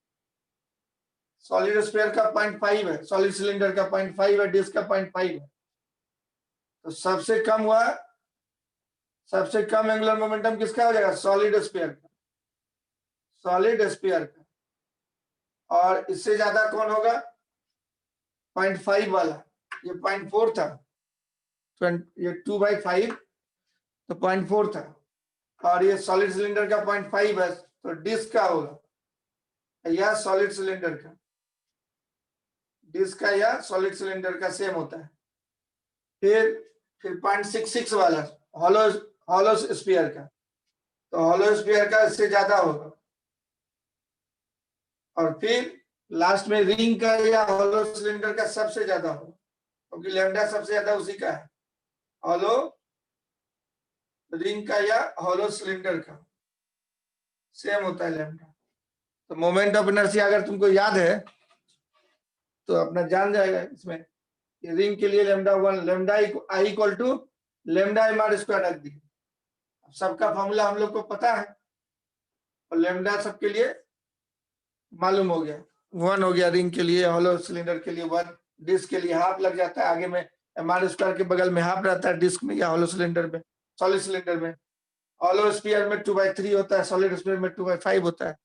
सॉलिड स्फीयर का 0.5 है, सॉलिड सिलेंडर का 0.5 है, डिस्क का 0.5 है। तो सबसे कम हुआ, सबसे कम एंगुलर मोमेंटम किसका हो जाएगा? सॉलिड स्फीयर का, सॉलिड स्फीयर का। और इससे ज्यादा कौन होगा? 0.5 वाला। ये 0.4 था, ये 2/5 तो 0.4 था। और ये सॉलिड सिलेंडर का 0.5 है, तो डिस्क का होगा या सॉलिड सिलेंडर का, डिस्क का या सॉलिड सिलेंडर का सेम होता है। फिर 0.66 वाला हॉलो हॉलो स्फीयर का, तो हॉलो स्फीयर का इससे ज्यादा होगा। और फिर लास्ट में रिंग का या हॉलो सिलेंडर का सबसे ज्यादा होगा, क्योंकि लैम्डा सबसे ज्यादा उसी का है, हॉलो रिंग का या हॉलो सिलेंडर का सेम होता है लैम्डा। तो मोमेंट ऑफ इनर्शिया अगर तुमको याद है तो अपना जान जाएगा इसमें, रिंग के लिए lambda 1 lambda I equal to lambda M R square रख दी। सबका फॉर्मूला हम लोग को पता है और लैम्डा सबके लिए मालूम हो गया। 1 हो गया रिंग के लिए, हॉलो सिलेंडर के लिए 1, डिस्क के लिए हाफ लग जाता है, आगे में एम आर स्क्वायर के बगल में हाफ रहता है डिस्क में या हॉलो सिलेंडर में, सॉलिड सिलेंडर में। हॉलो स्फीयर में 2/3 होता है, सॉलिड स्फीयर में 2/5 होता है।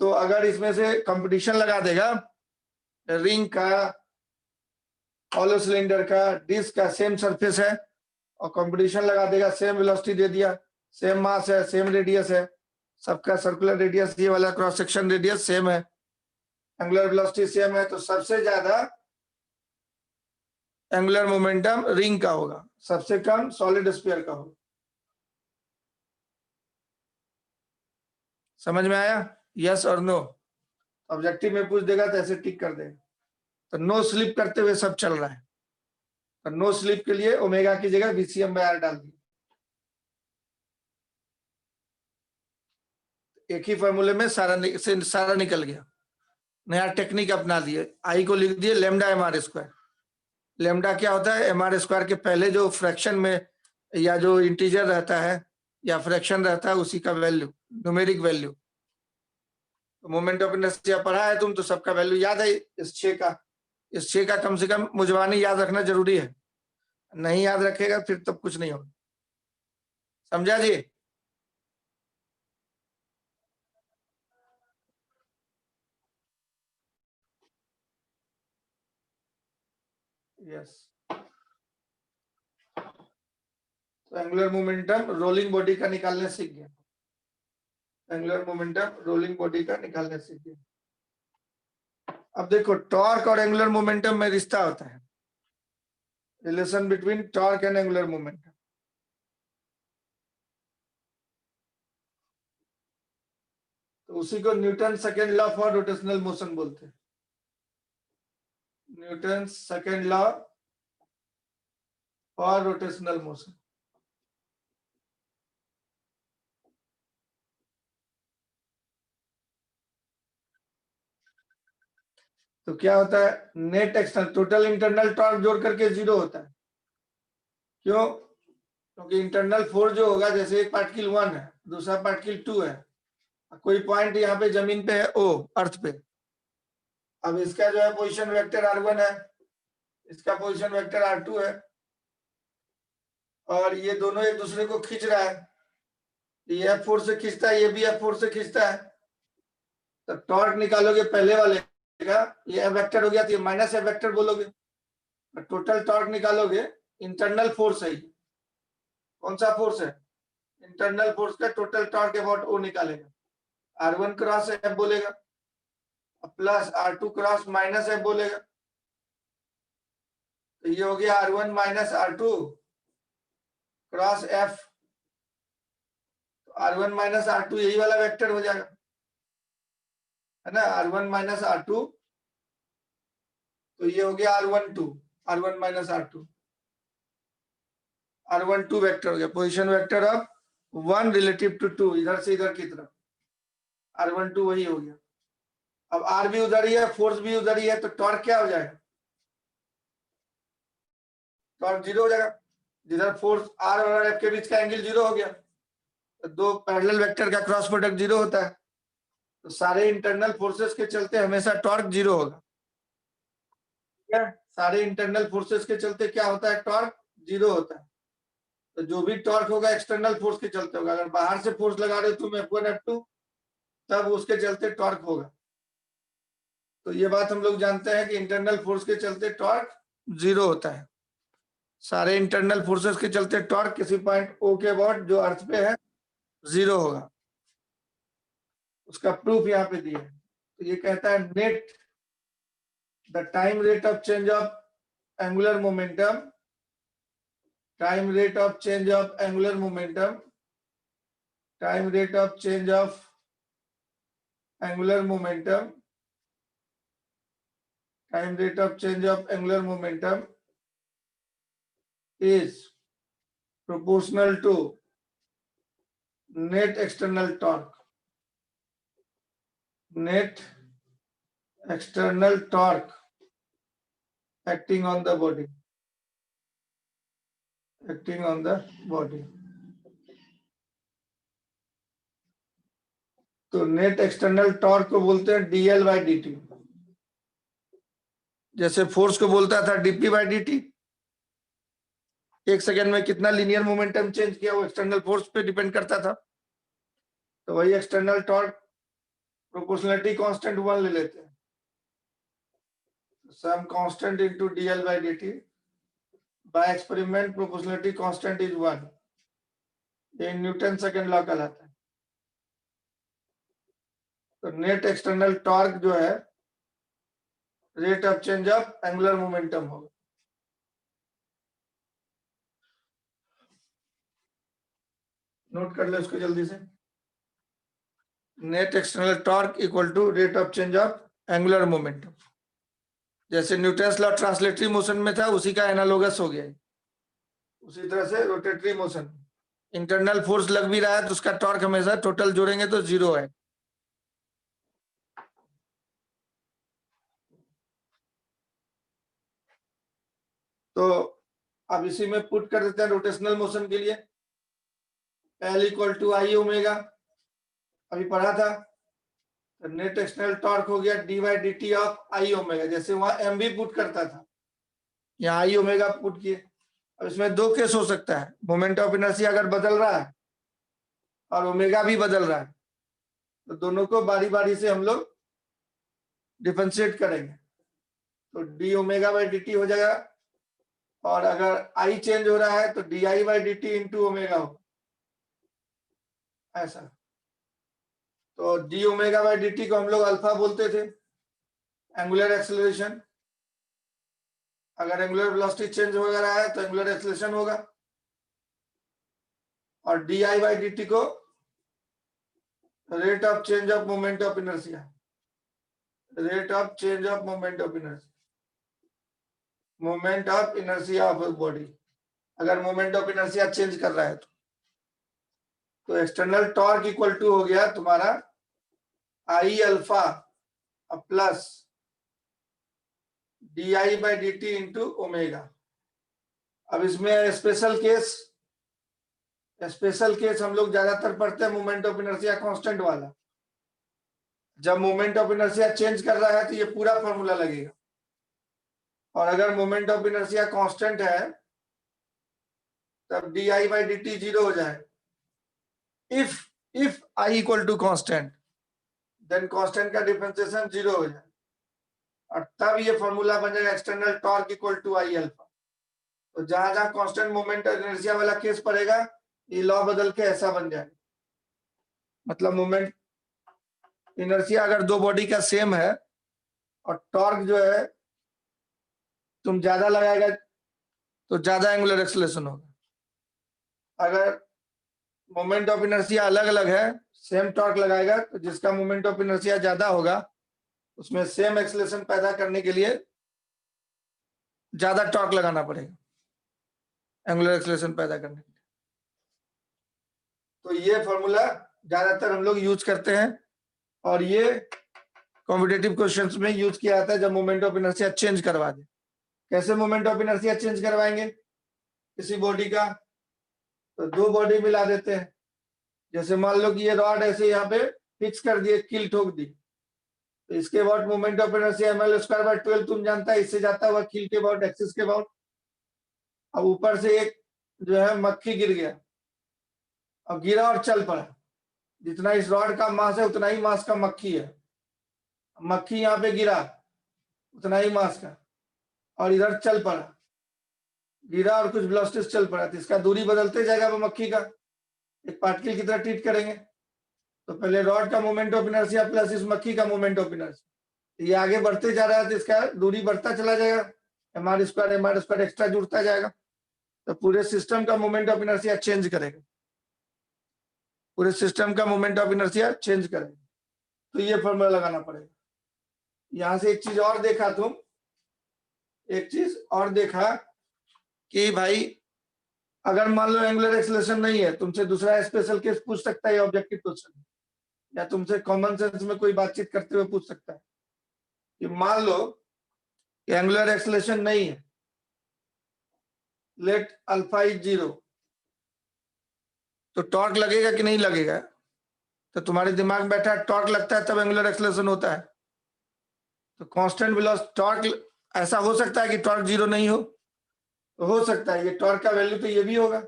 तो अगर इसमें से कंपटीशन लगा देगा रिंग का, हॉलो सिलेंडर का, डिस्क का सेम सरफेस है और कंपटीशन लगा देगा, सेम वेलोसिटी दे दिया, सेम मास है, सेम रेडियस है, सबका सर्कुलर रेडियस ये वाला क्रॉस सेक्शन रेडियस सेम है, एंगुलर वेलोसिटी सेम है, तो सबसे ज्यादा एंगुलर मोमेंटम रिंग का होगा, सबसे कम सॉलिड स्फीयर का होगा। समझ में आया? यस और नो? ऑब्जेक्टिव में पूछ देगा तो ऐसे टिक कर देगा। तो नो स्लिप करते हुए सब चल रहा है, तो नो स्लिप के लिए ओमेगा की जगह VCM/R डाल दी। एक ही फॉर्मूले में सारा निकल गया। नया टेक्निक अपना दिए, आई को लिख दिए lambda M R square. Lambda क्या होता है? एम आर स्क्वायर के पहले जो फ्रैक्शन में या जो इंटीजर रहता है या फ्रैक्शन रहता है उसी का वैल्यू, न्यूमेरिक वैल्यू। तो मोमेंट ऑफ इनर्शिया पढ़ा है तुम तो सबका वैल्यू याद है। इस 6 का कम से कम मुजवानी याद रखना जरूरी है, नहीं याद रखेगा फिर तब कुछ नहीं होगा। समझा जी? यस। तो एंगुलर मोमेंटम रोलिंग बॉडी का निकालने सीख गया, एंगुलर मोमेंटम रोलिंग बॉडी का निकालने सीख गया। अब देखो टॉर्क और एंगुलर मोमेंटम में रिश्ता होता है, relation between torque and angular momentum. तो उसी को Newton second law for rotational motion बोलते हैं, Newton second law for rotational motion. तो क्या होता है? Net external total internal torque जोड़ करके 0 होता है। क्यों? क्योंकि इंटरनल फोर्स जो होगा, जैसे एक पार्टिकल 1 है, दूसरा पार्टिकल 2 है, कोई पॉइंट यहाँ पे जमीन पे है ओ, अर्थ पे। अब इसका जो है पोजीशन वेक्टर r1 है, इसका पोजीशन वेक्टर r2 है, और ये दोनों एक दूसरे को खींच रहा है, ये F4 से खींचता है, ये भी F4 से खींचता है। तो टॉर्क निकालोगे पहले वाले का, ये F वेक्टर हो गया तो ये माइनस F वेक्टर बोलोगे। टोटल टॉर्क निकालोगे, इंटरनल फोर्स है, कौन सा फोर्स है? इंटरनल फोर्स का टोटल टॉर्क अबाउट ओ निकालेगा, R1 क्रॉस F बोलेगा plus R2 cross minus F बोलेगा। तो ये हो गया R1 minus R2 cross F। तो R1 माइनस R2 यही वाला वेक्टर हो जाएगा, है ना, R1 माइनस R2। तो ये हो गया R12, R1 minus R2, R12 vector हो गया, position vector of 1 relative to 2, इधर से इधर की तरफ R12 वही हो गया। अब R भी उधर ही है, फोर्स भी उधर ही है, तो टॉर्क क्या हो जाएगा? टॉर्क 0 हो जाएगा, जिधर फोर्स R और F के बीच का एंगल 0 हो गया, तो दो पैरेलल वेक्टर का क्रॉस प्रोडक्ट 0 होता है। तो सारे इंटरनल फोर्सेस के चलते हमेशा टॉर्क 0 होगा, ठीक है? सारे इंटरनल फोर्सेस के चलते क्या होता है? टॉर्क 0 होता है। तो जो भी टॉर्क होगा एक्सटर्नल फोर्स के चलते होगा। अगर बाहर से फोर्स लगा रहे हो तुम F1 F2, तब उसके चलते टॉर्क होगा। तो ये बात हम लोग जानते हैं कि इंटरनल फोर्स के चलते टॉर्क 0 होता है। सारे इंटरनल फोर्सेस के चलते टॉर्क किसी पॉइंट O के अबाउट जो अर्थ पे है 0 होगा। उसका प्रूफ यहाँ पे दिया है। तो ये कहता है net the time rate of change of angular momentum, time rate of change of angular momentum, time rate of change of angular momentum, time rate of change of angular momentum is proportional to net external torque. Net external torque acting on the body. Acting on the body. तो net external torque को बोलते हैं dl by dt। जैसे force को बोलता था dp by dt। एक second में कितना लीनियर मोमेंटम चेंज किया वो एक्सटर्नल फोर्स पे डिपेंड करता था। तो वही एक्सटर्नल टॉर्क प्रोपोर्शनलिटी कांस्टेंट 1 ले लेते हैं, some constant into dl by dt by experiment proportionality constant is 1। ये न्यूटन सेकंड लॉ कहलाता है। तो नेट एक्सटर्नल टॉर्क जो है rate of change of angular momentum होगा। नोट कर ले उसको जल्दी से। Net external torque equal to rate of change of angular momentum. जैसे न्यूटन्स लॉ ट्रांसलेटरी मोशन में था उसी का एनालोगस हो गया। उसी तरह से रोटेटरी मोशन इंटरनल फोर्स लग भी रहा है तो उसका टॉर्क हमेशा टोटल जोड़ेंगे तो 0 है। तो अब इसी में पुट कर देते हैं रोटेशनल मोशन के लिए L equal to I omega, अभी पढ़ा था। तो नेट एक्सटर्नल टॉर्क हो गया D by D T of I omega. जैसे वहां एम भी पुट करता था यहाँ आई ओमेगा पुट किए। अब इसमें दो केस हो सकता है, मोमेंट ऑफ इनर्शिया अगर बदल रहा है और ओमेगा भी बदल रहा है तो दोनों को बारी बारी से हम लोग डिफरेंशिएट करेंगे। तो d omega by D T हो जाएगा, और अगर आई चेंज हो रहा है तो d I by D t into omega हो ऐसा। तो d omega by D t को हम लोग अल्फा बोलते थे, एंगुलर एक्सेलरेशन। अगर एंगुलर वेलोसिटी चेंज हो रहा है तो एंगुलर एक्सेलरेशन होगा। और d I by D t को rate of change of moment of inertia, rate of change of moment of inertia, moment of inertia of body. अगर moment of inertia change कर रहा है तो एक्सटर्नल टॉर्क इक्वल टू हो गया तुम्हारा आई alpha plus D I by D t into omega. अब इसमें स्पेशल केस हम लोग ज्यादातर पढ़ते हैं मोमेंट ऑफ इनर्शिया कांस्टेंट वाला। जब मोमेंट ऑफ इनर्शिया चेंज कर रहा है तो ये पूरा फॉर्मूला लगेगा, और अगर मोमेंट ऑफ इनर्शिया कांस्टेंट है तब D I by D T 0 हो जाए। If I equal to constant then constant का डिफरेंशिएशन 0 हो जाए, और तब ये फॉर्मूला बन जाएगा external torque equal to I alpha. तो जहां जहां कांस्टेंट मोमेंट ऑफ इनर्शिया वाला केस पड़ेगा ये लॉ बदल के ऐसा बन जाएगा। मतलब मोमेंट इनर्शिया अगर दो बॉडी का सेम है और टॉर्क जो है तुम ज्यादा लगाएगा तो ज्यादा एंगुलर एक्सेलरेशन होगा। अगर मोमेंट ऑफ इनर्शिया अलग अलग है, सेम टॉर्क लगाएगा तो जिसका मोमेंट ऑफ इनर्शिया ज्यादा होगा उसमें सेम एक्सेलरेशन पैदा करने के लिए ज्यादा टॉर्क लगाना पड़ेगा एंगुलर एक्सेलरेशन पैदा करने के लिए। तो ये फॉर्मूला ज्यादातर हम लोग यूज करते हैं, और ये कॉम्पिटिटिव क्वेश्चंस में यूज किया जाता है जब मोमेंट ऑफ इनर्शिया चेंज करवा दे। कैसे मोमेंट ऑफ इनर्शिया चेंज करवाएंगे किसी बॉडी का? तो दो बॉडी मिला देते हैं। जैसे मान लो कि ये रॉड ऐसे यहाँ पे फिक्स कर दिए, कील ठोक दी, तो इसके बाद moment of inertia ml square by 12 तुम जानता है, इससे जाता हुआ कील के बाद एक्सिस के बाद। अब ऊपर से एक जो है मक्खी गिर गया, अब गिरा और चल पड़ा। जितना इस रॉड का मास है उतना ही मास का मक्खी है। मक्खी यहाँ पे गिरा उतना ही मास का, और इधर चल पड़ा, गिरा और कुछ वेलोसिटी चल पड़ा, तो इसका दूरी बदलते जाएगा वो मक्खी का। एक पार्टिकल की तरह ट्रीट करेंगे। तो पहले रॉड का मोमेंट ऑफ इनर्शिया प्लस इस मक्खी का मोमेंट ऑफ इनर्शिया, ये आगे बढ़ते जा रहा है तो इसका दूरी बढ़ता चला जाएगा, mr² एक्स्ट्रा जुड़ता जाएगा, तो पूरे सिस्टम का मोमेंट ऑफ इनर्शिया चेंज करेगा, पूरे सिस्टम का मोमेंट ऑफ इनर्शिया चेंज करेगा। तो ये फॉर्मूला लगाना पड़ेगा। यहां से एक चीज और देखा तुम, एक चीज और देखा कि भाई अगर मान लो एंगुलर एक्सेलरेशन नहीं है, तुमसे दूसरा स्पेशल केस पूछ सकता है ऑब्जेक्टिव क्वेश्चन, या तुमसे कॉमन सेंस में कोई बातचीत करते हुए पूछ सकता है कि मान लो कि एंगुलर एक्सेलरेशन नहीं है, लेट अल्फा इज 0, तो टॉर्क लगेगा कि नहीं लगेगा? तो तुम्हारे दिमाग में बैठा टॉर्क लगता है तब एंगुलर एक्सेलरेशन होता है। तो कांस्टेंट वेलोसिटी टॉर्क, ऐसा हो सकता है कि टॉर्क 0 नहीं हो? तो हो सकता है, ये टॉर्क का वैल्यू तो ये भी होगा,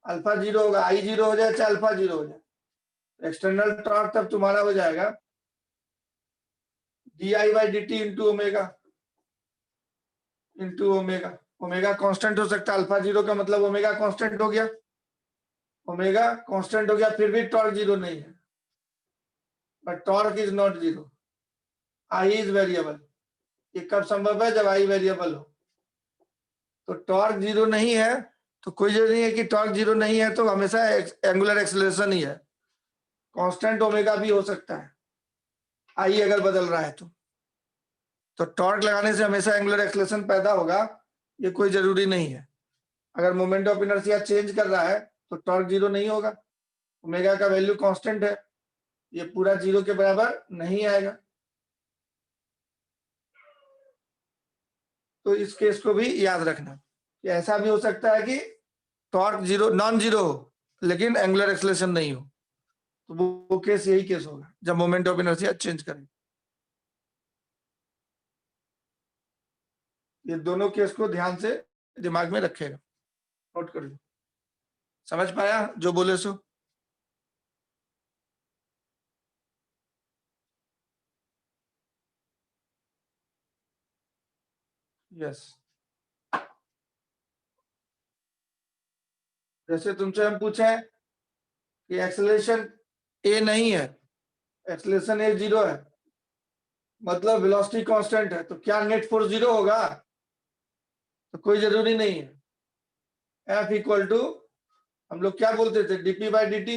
अल्फा 0 होगा, आई 0 हो जाए चाहे अल्फा 0 हो जाए। एक्सटर्नल टॉर्क तब तुम्हारा हो जाएगा di/dt into omega. Omega constant हो सकता है, अल्फा 0 का मतलब ओमेगा कांस्टेंट हो गया, ओमेगा कांस्टेंट हो गया, फिर भी टॉर्क 0 नहीं है, but torque is not 0, I is variable. ये कब संभव है? जब आई वेरिएबल हो। तो टॉर्क 0 नहीं है तो कोई जरूरी नहीं है कि टॉर्क 0 नहीं है तो हमेशा एंगुलर एक्सेलरेशन ही है, कांस्टेंट ओमेगा भी हो सकता है, आई अगर बदल रहा है तो टॉर्क लगाने से हमेशा एंगुलर एक्सेलरेशन पैदा होगा, ये कोई जरूरी नहीं है। अगर मोमेंट ऑफ इनर्शिया चेंज कर रहा है तो टॉर्क 0 नहीं होगा, ओमेगा का वैल्यू कांस्टेंट है, ये पूरा 0 के बराबर नहीं आएगा। तो इस केस को भी याद रखना कि ऐसा भी हो सकता है कि टॉर्क 0 नॉन 0 हो लेकिन एंगुलर एक्सेलरेशन नहीं हो, तो वो केस यही केस होगा जब मोमेंट ऑफ इनर्शिया चेंज करें। ये दोनों केस को ध्यान से दिमाग में रखेगा, नोट कर लो। समझ पाया जो बोले सो? यस। जैसे तुमसे हम पूछे कि एक्सेलरेशन ए नहीं है, एक्सेलरेशन ए 0 है, मतलब वेलोसिटी कांस्टेंट है, तो क्या नेट फोर्स 0 होगा? तो कोई जरूरी नहीं है। एफ इक्वल टू, हम लोग क्या बोलते थे, dp/dt,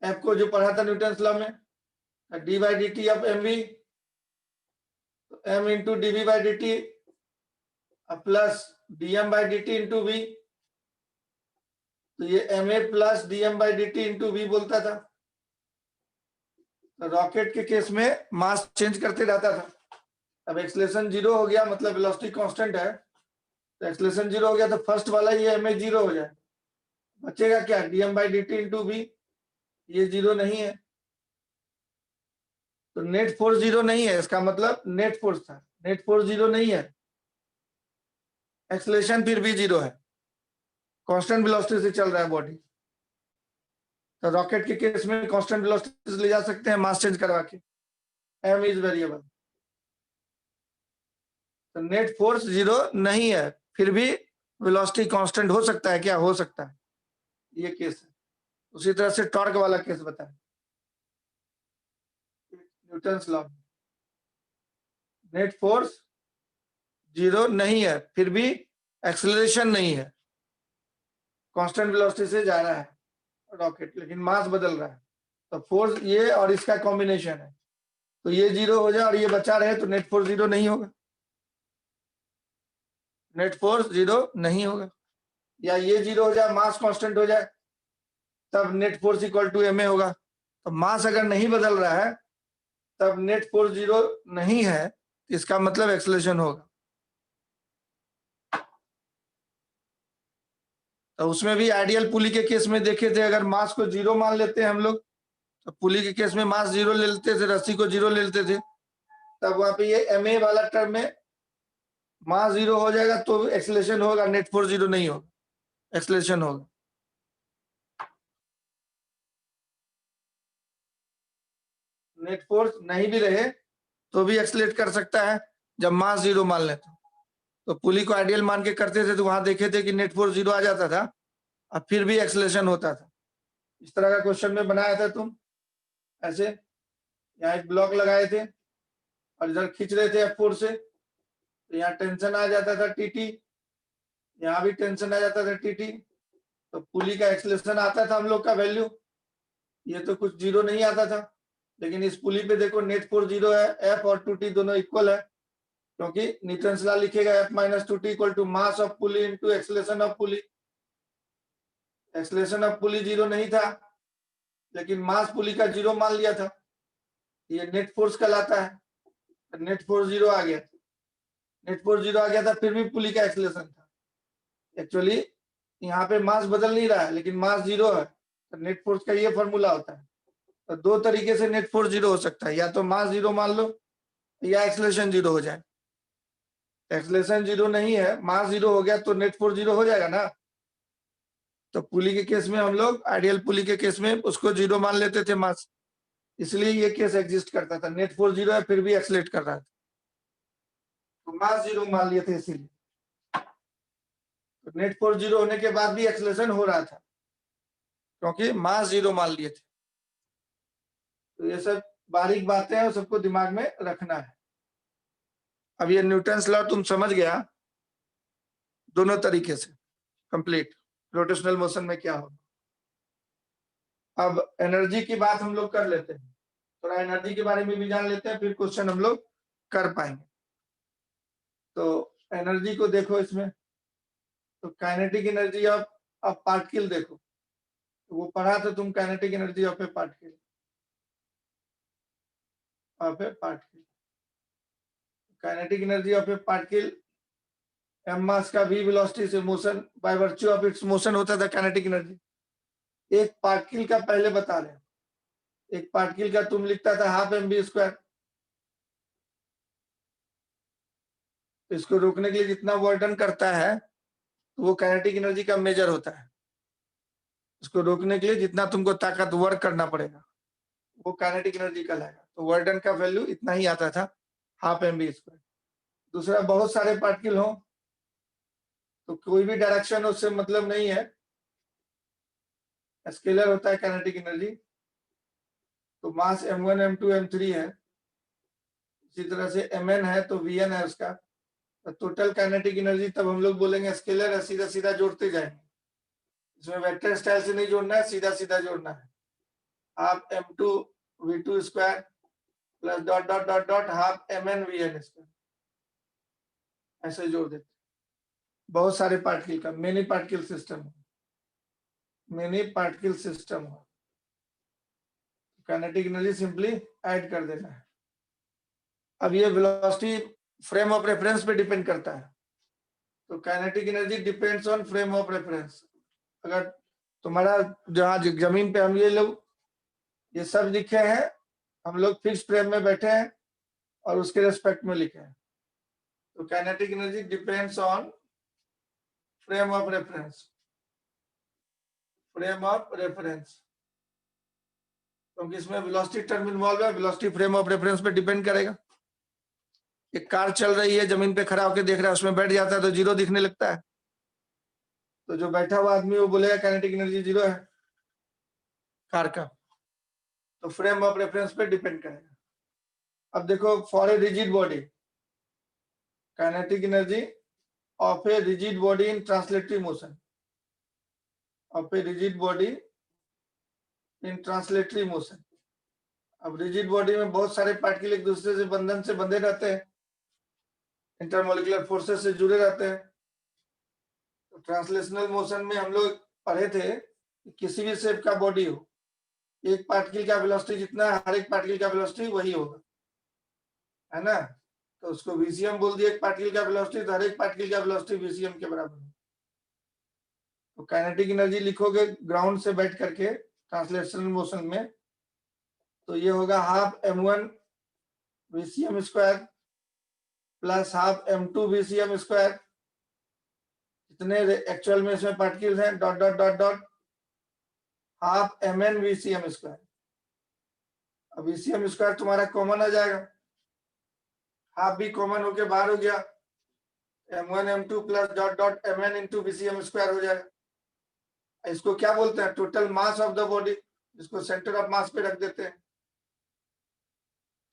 एफ को जो पढ़ा था न्यूटन लॉ में, d/dt of mv, m into dv/dt plus dm/dt into v, तो ये ma plus dm/dt into v बोलता था। तो रॉकेट के केस में मास चेंज करते रहता था, अब एक्सेलरेशन 0 हो गया मतलब वेलोसिटी कांस्टेंट है, तो एक्सेलरेशन 0 हो गया तो फर्स्ट वाला ये ma 0 हो जाए, बचेगा क्या, dm/dt इंटू v, ये 0 नहीं है, तो नेट फोर्स 0 नहीं है, इसका मतलब नेट फोर्स था, नेट फोर्स 0 नहीं है, एक्सेलरेशन फिर भी 0 है, कांस्टेंट वेलोसिटी से चल रहा है बॉडी। तो रॉकेट के केस में कांस्टेंट वेलोसिटी से ले जा सकते हैं मास चेंज करवा के, m इज वेरिएबल, तो नेट फोर्स 0 नहीं है, फिर भी वेलोसिटी कांस्टेंट हो सकता है, क्या हो सकता है, ये केस है। उसी तरह से टॉर्क वाला केस बताएं, न्यूटन्स लॉ, नेट फोर्स 0 नहीं है, फिर भी एक्सेलरेशन नहीं है, कांस्टेंट वेलोसिटी से जा रहा है रॉकेट, लेकिन मास बदल रहा है, तो फोर्स ये और इसका कॉम्बिनेशन है, तो ये 0 हो जाए और ये बचा रहे तो नेट फोर्स 0 नहीं होगा, नेट फोर्स 0 नहीं होगा, या ये 0 हो जाए मास कांस्टेंट हो जाए तब net force equal to ma होगा। तो मास अगर नहीं बदल रहा है तब नेट फोर्स 0 नहीं है, इसका मतलब एक्सेलरेशन होगा। तो उसमें भी आइडियल पुली के केस में देखे थे, अगर मास को 0 मान लेते हैं हम लोग, तो पुली के केस में मास 0 ले लेते थे, रस्सी को 0 ले लेते थे, तब वहां पे ये ma वाला टर्म में मास 0 हो जाएगा तो एक्सेलरेशन होगा, नेट फोर्स 0 नहीं होगा, एक्सेलरेशन होगा। नेट फोर्स नहीं भी रहे तो भी एक्सेलरेट कर सकता है जब मास 0 मान लेते, तो पुली को आइडियल मान के करते थे तो वहां देखे थे कि नेट फोर्स 0 आ जाता था और फिर भी एक्सेलरेशन होता था। इस तरह का क्वेश्चन में बनाया था तुम ऐसे, यहाँ एक ब्लॉक लगाए थे और इधर खींच रहे थे F4 से, तो यहाँ टेंशन आ जाता था TT, यहाँ भी टेंशन आ जाता था TT, तो पुली का एक्सेलरेशन आता था हम लोग का वैल्यू, ये तो कुछ जीरो नहीं आता था। लेकिन इस पुली पे देखो नेट फोर्स जीरो है, F और 2T दोनों इक्वल है, क्योंकि न्यूटन्स लॉ लिखेगा F minus 2T equal to mass of pulley into acceleration of pulley. Acceleration of pulley zero नहीं था, लेकिन मास पुली का जीरो मान लिया था, ये नेट फोर्स कहलाता है। नेट फोर्स जीरो आ गया, नेट फोर्स जीरो आ गया था, फिर भी पुली का एक्सेलरेशन था। एक्चुअली यहाँ पे मास बदल नहीं रहा है, लेकिन मास जीरो है, तो नेट फोर्स का ये फॉर्मूला होता है। तो दो तरीके से नेट फोर्स जीरो हो सकता है, या तो मास जीरो मान लो या एक्सेलरेशन जीरो हो जाए। एक्सेलरेशन जीरो नहीं है, मास जीरो हो गया तो नेट फोर्स जीरो हो जाएगा ना। तो पुली के केस में हम लोग आइडियल पुली के केस में उसको जीरो मान लेते थे मास, इसलिए ये केस एग्जिस्ट करता था, नेट फोर्स जीरो है फिर भी एक्सेलरेट कर रहा था, तो मास जीरो मान लिए थे इसीलिए। तो नेट फोर्स जीरो होने के बाद भी एक्सेलरेशन हो रहा था, क्योंकि मास जीरो मान लिए थे। तो ये सब बारीक बातें हैं, सबको दिमाग में रखना है। अब ये न्यूटन्स लॉ तुम समझ गया दोनों तरीके से कंप्लीट, रोटेशनल मोशन में क्या होगा। अब एनर्जी की बात हम लोग कर लेते हैं, थोड़ा एनर्जी के बारे में भी जान लेते हैं, फिर क्वेश्चन हम लोग कर पाएंगे। तो एनर्जी को देखो इसमें, तो काइनेटिक एनर्जी ऑफ पार्टिकल देखो, तो वो पढ़ा था तुम, kinetic energy of a particle, of a particle, kinetic energy of a particle m mass का v वेलोसिटी से motion by virtue of its motion होता था काइनेटिक एनर्जी। एक पार्टिकल का पहले बता रहे, एक पार्टिकल का तुम लिखता था हाफ mv स्क्वायर, इसको रोकने के लिए जितना वर्डन करता है तो वो काइनेटिक एनर्जी का मेजर होता है। इसको रोकने के लिए जितना तुमको ताकत वर्क करना पड़ेगा वो काइनेटिक एनर्जी कहलाएगा। तो वर्डन का वैल्यू इतना ही आता था, हाफ mv स्क्वायर। दूसरा, बहुत सारे पार्टिकल हो तो कोई भी डायरेक्शन उससे मतलब नहीं है, स्केलर होता है काइनेटिक एनर्जी। तो मास m1 m2 m3 है, इसी तरह से mn है तो vn है उसका। तो टोटल काइनेटिक एनर्जी तब हम लोग बोलेंगे स्केलर है, सीधा सीधा जोड़ते जाएंगे, इसमें वेक्टर स्टाइल से नहीं जोड़ना है, सीधा सीधा जोड़ना है। Half m2 v2 square plus dot dot dot dot half mn vn square, ऐसे जोड़ देते। बहुत सारे पार्टिकल का many particle system, many particle system हो, काइनेटिक एनर्जी सिंपली ऐड कर देना है। अब ये वेलोसिटी फ्रेम ऑफ रेफरेंस पे डिपेंड करता है, तो kinetic energy depends on frame of reference. अगर तुम्हारा जहाँ जमीन पे हम ये लोग ये सब लिखे हैं, हम लोग फिक्स फ्रेम में बैठे हैं और उसके रेस्पेक्ट में लिखे हैं, तो kinetic energy depends on frame of reference, frame of reference, क्योंकि इसमें वेलोसिटी टर्म इन्वॉल्व है, वेलोसिटी फ्रेम ऑफ रेफरेंस पे डिपेंड करेगा। एक कार चल रही है, जमीन पे खड़ा होकर देख रहा है, उसमें बैठ जाता है तो जीरो दिखने लगता है, तो जो बैठा हुआ आदमी वो बोलेगा काइनेटिक एनर्जी जीरो है कार का, तो फ्रेम ऑफ रेफरेंस पे डिपेंड करेगा। अब देखो, for a rigid body, kinetic energy of a rigid body in translatory motion, of a rigid body in translatory motion. अब रिजिड बॉडी में बहुत सारे पार्टिकल एक दूसरे से बंधन से बंधे रहते हैं, इंटरमोलिकुलर फोर्सेस से जुड़े रहते हैं। तो ट्रांसलेशनल मोशन में हम लोग पढ़े थे कि किसी भी शेप का बॉडी हो, एक पार्टिकल का वेलोसिटी जितना है, हर एक पार्टिकल का वेलोसिटी वही होगा, है ना। तो उसको वीसीएम बोल दिया, एक पार्टिकल का वेलोसिटी, तो हर एक पार्टिकल का वेलोसिटी वीसीएम के बराबर है। तो काइनेटिक एनर्जी लिखोगे ग्राउंड से बैठ करके ट्रांसलेशनल मोशन में, तो ये होगा half m1 VCM square plus half m2 VCM square, जितने एक्चुअल में इसमें पार्टिकल्स हैं dot dot dot dot half mn VCM square. अब वीसीएम स्क्वायर तुम्हारा कॉमन आ जाएगा, हाफ भी कॉमन होके बाहर हो गया, m1 m2 plus dot dot mn into VCM square हो जाएगा। इसको क्या बोलते हैं? Total mass of the body, जिसको सेंटर ऑफ मास पे रख देते हैं।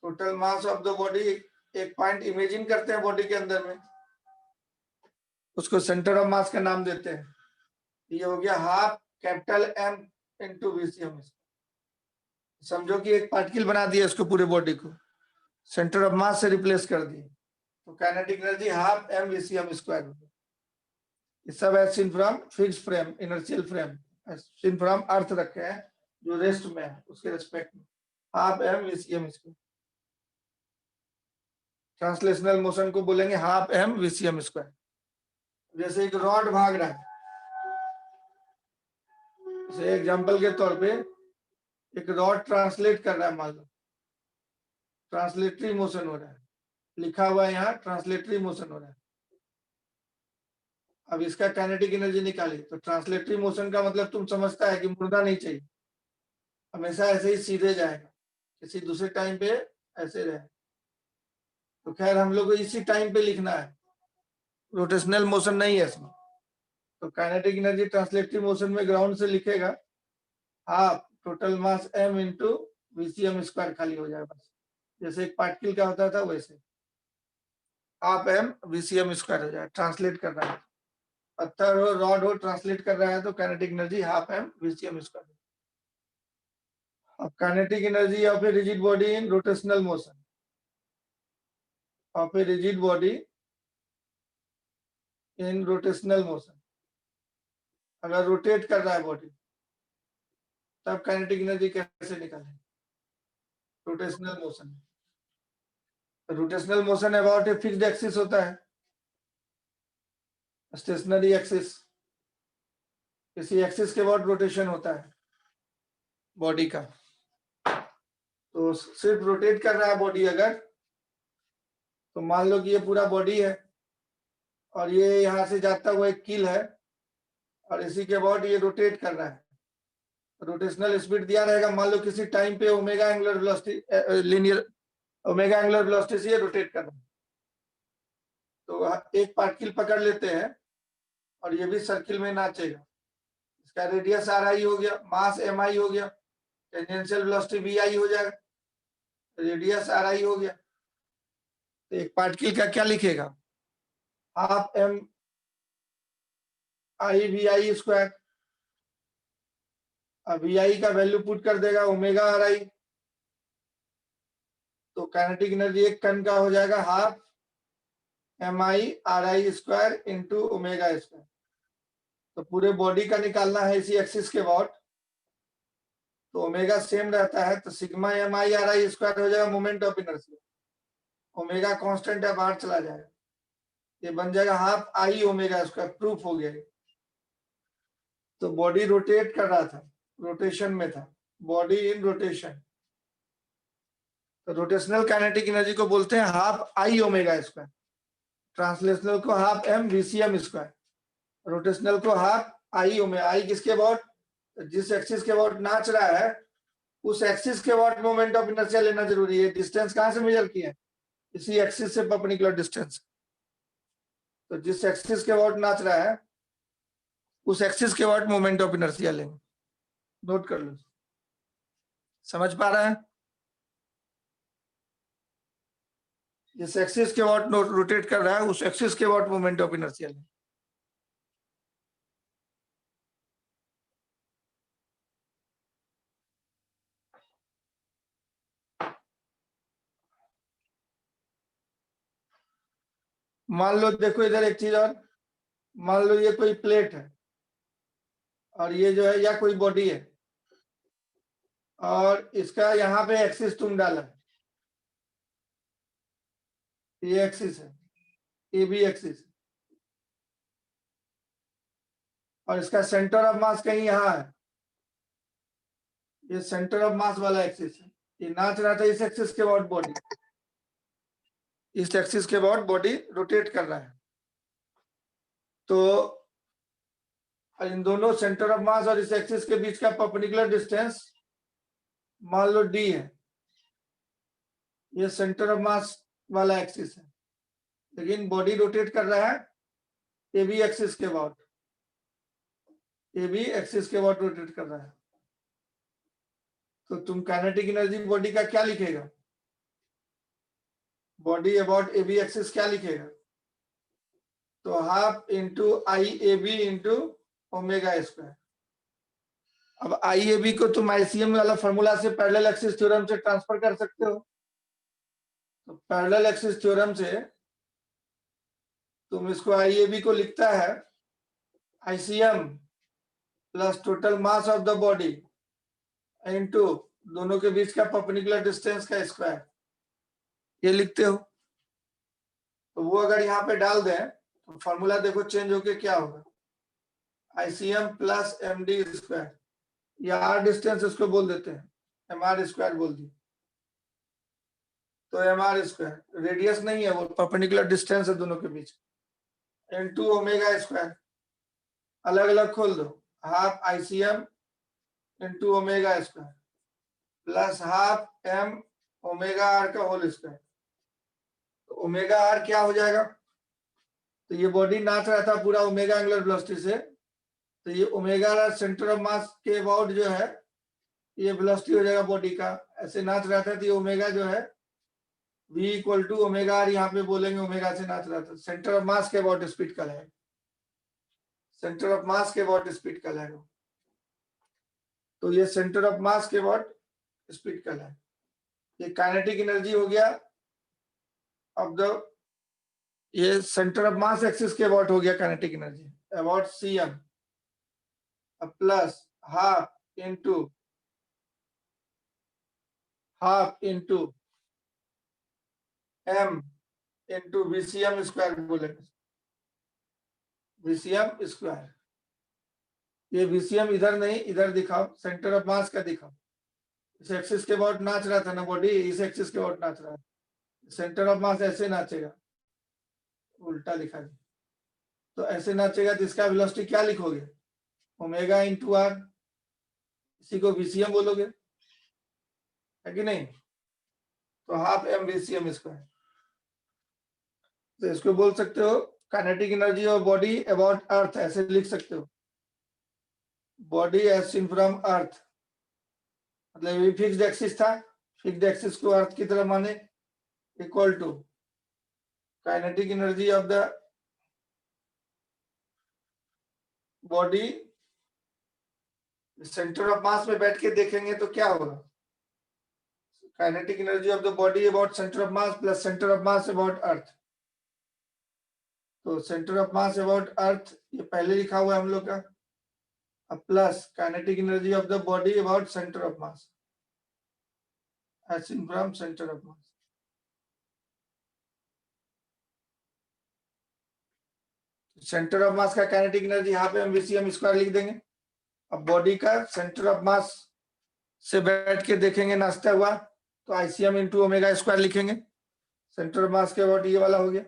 Total mass of the body, एक पॉइंट इमेजिन करते हैं बॉडी के अंदर में, उसको सेंटर ऑफ मास का नाम देते हैं। ये हो गया half capital M into VCM. समझो कि एक पार्टिकल बना दिया इसको, पूरे बॉडी को सेंटर ऑफ मास से रिप्लेस कर दिए, तो kinetic energy half m VCM square हो गया। ये सब है seen from fix frame, inertial frame, seen from earth रखे हैं जो रेस्ट में है, उसके रिस्पेक्ट में half m VCM square. Translational motion को बोलेंगे हाफ एम वीसीएम स्क्वायर। जैसे एक रॉड भाग रहा है, जैसे एग्जांपल के तौर पे एक रॉड ट्रांसलेट कर रहा है, मान लो ट्रांसलेटरी मोशन हो रहा है, लिखा हुआ है यहाँ ट्रांसलेटरी मोशन हो रहा है। अब इसका काइनेटिक एनर्जी निकाली, तो ट्रांसलेटरी मोशन का मतलब तुम समझता है कि मुड़ना नहीं चाहिए, हमेशा ऐसे ही सीधे जाएगा, किसी दूसरे टाइम पे ऐसे रहे। तो खैर हम लोग को इसी टाइम पे लिखना है, रोटेशनल मोशन नहीं है इसमें। तो काइनेटिक एनर्जी ट्रांसलेटरी मोशन में ग्राउंड से लिखेगा half total mass m into VCM square, खाली हो जाएगा बस, जैसे एक पार्टिकल का होता था वैसे हाफ m वीसीएम स्क्वायर हो जाएगा। ट्रांसलेट कर रहा है, पत्थर हो रॉड हो, ट्रांसलेट कर रहा है तो kinetic energy half m VCM square. अब kinetic energy of a rigid body in rotational motion, of a rigid body in rotational motion, अगर रोटेट कर रहा है बॉडी तब काइनेटिक एनर्जी कैसे निकालें? Rotational motion, rotational motion about a fixed axis होता है, स्टेशनरी एक्सिस, किसी एक्सिस के अबाउट रोटेशन होता है बॉडी का। तो सिर्फ रोटेट कर रहा है बॉडी अगर, तो मान लो कि ये पूरा बॉडी है और ये यहां से जाता हुआ एक कील है और इसी के अबाउट ये रोटेट कर रहा है, रोटेशनल स्पीड दिया रहेगा, मान लो किसी टाइम पे omega angular velocity, linear omega angular velocity से ये रोटेट कर रहा है। तो एक पार्टिकल पकड़ लेते हैं और ये भी सर्किल में नाचेगा, इसका रेडियस आर आई हो गया, मास एम आई हो गया, टेंजेंशियल वेलोसिटी वी आई हो जाएगा, रेडियस आर आई हो गया। तो एक पार्टिकल का क्या लिखेगा? Half M I V I square. अब वी आई का वैल्यू पुट कर देगा ओमेगा आर आई, तो काइनेटिक एनर्जी एक कण का हो जाएगा half M I R I square into omega square. तो पूरे बॉडी का निकालना है इसी एक्सिस के अबाउट, तो ओमेगा सेम रहता है, तो sigma M I R I square हो जाएगा moment of inertia, omega constant है बाहर चला जाएगा, ये बन जाएगा half I omega square. Proof हो गया। तो बॉडी रोटेट कर रहा था, रोटेशन में था, बॉडी इन रोटेशन, तो रोटेशनल काइनेटिक एनर्जी को बोलते हैं half I omega square, translational को half m VCM square, rotational को हाफ आई ओमेगा। आई किसके अबाउट? जिस एक्सिस के अबाउट नाच रहा है उस एक्सिस के अबाउट मोमेंट ऑफ इनर्शिया लेना जरूरी है। डिस्टेंस कहां से मेजर किया? इसी एक्सिस से परपेंडिकुलर डिस्टेंस। तो जिस एक्सिस के अबाउट नाच रहा है उस एक्सिस के अबाउट मोमेंट ऑफ इनर्शिया लेंगे। नोट कर लो, समझ पा रहा है? जिस एक्सिस के अबाउट रोटेट कर रहा है उस एक्सिस के अबाउट मोमेंट ऑफ इनर्शिया लेंगे। मान लो, देखो इधर एक चीज और, मान लो ये कोई प्लेट है और ये जो है या कोई बॉडी है और इसका यहाँ पे एक्सिस तुम डाला, ये एक्सिस है, ये भी एक्सिस, और इसका सेंटर ऑफ मास कहीं यहाँ है, ये सेंटर ऑफ मास वाला एक्सिस है, ये नाच रहा था इस एक्सिस के अबाउट बॉडी, इस एक्सिस के अबाउट बॉडी रोटेट कर रहा है। तो इन दोनों सेंटर ऑफ मास और इस एक्सिस के बीच का परपेंडिकुलर डिस्टेंस मान लो d है, ये सेंटर ऑफ मास वाला एक्सिस है, लेकिन बॉडी रोटेट कर रहा है ए बी एक्सिस के अबाउट, ये भी एक्सिस के अबाउट रोटेट कर रहा है, तो तुम काइनेटिक एनर्जी बॉडी का क्या लिखेगा? Body about A B axis क्या लिखेगा? तो half into I A B into omega square. अब आई ए बी को तुम आईसीएम वाला फॉर्मूला से पैरेलल एक्सिस थ्योरम से ट्रांसफर कर सकते हो। तो पैरेलल एक्सिस थ्योरम से तुम इसको आई ए बी को लिखता है ICM plus total mass of the body into दोनों के बीच का परपेंडिकुलर डिस्टेंस का स्क्वायर, ये लिखते हो। तो वो अगर यहाँ पे डाल दें तो फॉर्मूला देखो चेंज होके क्या होगा, ICM plus M D square, या आर डिस्टेंस इसको बोल देते हैं, एम आर स्क्वायर बोल दिए। तो एम आर स्क्वायर रेडियस नहीं है, वो परपेंडिकुलर डिस्टेंस है दोनों के बीच, इनटू ओमेगा स्क्वायर, अलग अलग खोल दो, half ICM into omega square plus half M omega R का होल स्क्वायर। तो ओमेगा आर क्या हो जाएगा? तो ये बॉडी नाच रहा था पूरा ओमेगा एंगुलर वेलोसिटी से, तो ये omega R centre of mass के अबाउट जो है ये वेलोसिटी हो जाएगा बॉडी का, ऐसे नाच रहा था। तो ये ओमेगा जो है v equal to omega R, यहाँ पे बोलेंगे ओमेगा से नाच रहा था, सेंटर ऑफ मास के अबाउट स्पीड का है, सेंटर ऑफ मास के अबाउट स्पीड का है। तो ये सेंटर ऑफ मास के अबाउट स्पीड का है। ये काइनेटिक एनर्जी हो गया अब द, ये सेंटर ऑफ मास एक्सिस के अबाउट हो गया kinetic energy about cm plus half into m into VCM square बोलेंगे, VCM स्क्वायर। ये VCM इधर नहीं, इधर दिखाओ, सेंटर ऑफ मास का दिखाओ। इस एक्सिस के अबाउट नाच रहा था ना बॉडी, इस एक्सिस के अबाउट नाच रहा है, सेंटर ऑफ मास ऐसे नाचेगा, उल्टा लिखा है। तो ऐसे नाचेगा तो इसका वेलोसिटी क्या लिखोगे? ओमेगा इंटू आर, इसी को VCM बोलोगे, है कि नहीं? तो हाफ एम VCM स्क्वायर। तो इसको बोल सकते हो kinetic energy of body about earth, ऐसे लिख सकते हो, body as seen from earth, मतलब ये फिक्स्ड एक्सिस था, फिक्स्ड एक्सिस को अर्थ की तरह माने, equal to kinetic energy of the body, centre of mass में बैठ के देखेंगे तो क्या होगा, kinetic energy of the body about centre of mass plus centre of mass about earth. तो centre of mass about earth ये पहले लिखा हुआ है हम लोग का, अब plus kinetic energy of the body about centre of mass as seen from centre of mass. Centre of mass का काइनेटिक एनर्जी यहाँ पे हम VCM स्क्वायर लिख देंगे। अब बॉडी का सेंटर ऑफ मास से बैठ के देखेंगे नाचता हुआ, तो आईसीएम इंटू ओमेगा स्क्वायर लिखेंगे, सेंटर ऑफ मास के अबाउट ये वाला हो गया,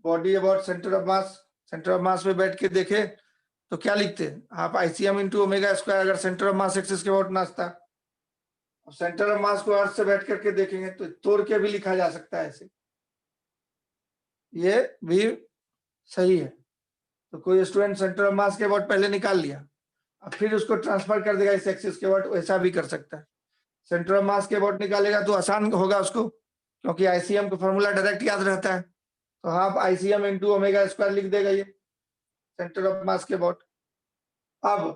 body about centre of mass, centre of मास पे बैठ के देखे तो क्या लिखते हैं, आप आईसीएम इंटू ओमेगा स्क्वायर, अगर सेंटर ऑफ मास एक्सिस के अबाउट नाचता। अब सेंटर ऑफ मास को अर्थ से बैठ करके देखेंगे तो तोड़ के भी लिखा जा सकता है ऐसे, ये भी सही है। तो कोई स्टूडेंट सेंटर ऑफ मास के अबाउट पहले निकाल लिया, अब फिर उसको ट्रांसफर कर देगा इस एक्सिस के अबाउट, वैसा भी कर सकता है। सेंटर ऑफ मास के अबाउट निकालेगा तो आसान होगा उसको, क्योंकि आईसीएम का फॉर्मूला डायरेक्ट याद रहता है। तो half ICM into omega square लिख देगा ये सेंटर ऑफ मास के अबाउट। अब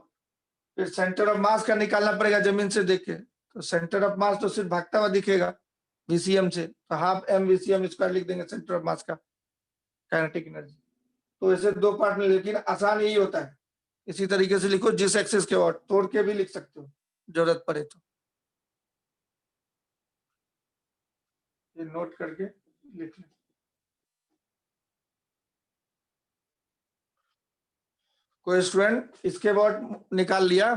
फिर सेंटर ऑफ मास का निकालना पड़ेगा जमीन से देख के, तो सेंटर ऑफ मास तो सिर्फ भागता हुआ दिखेगा VCM से, तो हाफ एम VCM स्क्वायर लिख देंगे सेंटर ऑफ मास का काइनेटिक एनर्जी। तो ऐसे दो पार्ट में, लेकिन आसान यही होता है, इसी तरीके से लिखो जिस एक्सिस के अबाउट, तोड़ के भी लिख सकते हो जरूरत पड़े तो, ये नोट करके लिख लें। कोई स्टूडेंट इसके बाद निकाल लिया?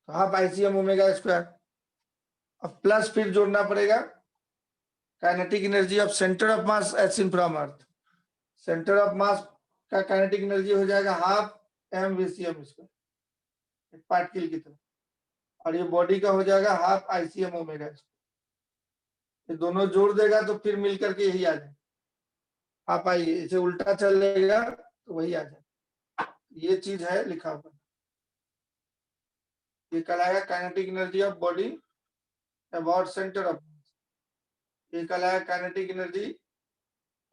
तो हाफ आईसीएम ओमेगा स्क्वायर, अब प्लस फिर जोड़ना पड़ेगा kinetic energy of centre of mass as seen from Earth, centre of mass का काइनेटिक एनर्जी हो जाएगा हाफ एम VCM स्क्वायर, एक पार्टिकल की तरह, और ये बॉडी का हो जाएगा हाफ आईसीएम ओमेगा स्क्वायर। ये दोनों जोड़ देगा तो फिर मिलकर के यही आ जाए हाफ आई, इसे उल्टा चलेगा तो वही आ जाएगा। ये चीज है लिखा हुआ, ये कहलाएगा kinetic energy of body about centre of mass. ये कहलाएगा kinetic energy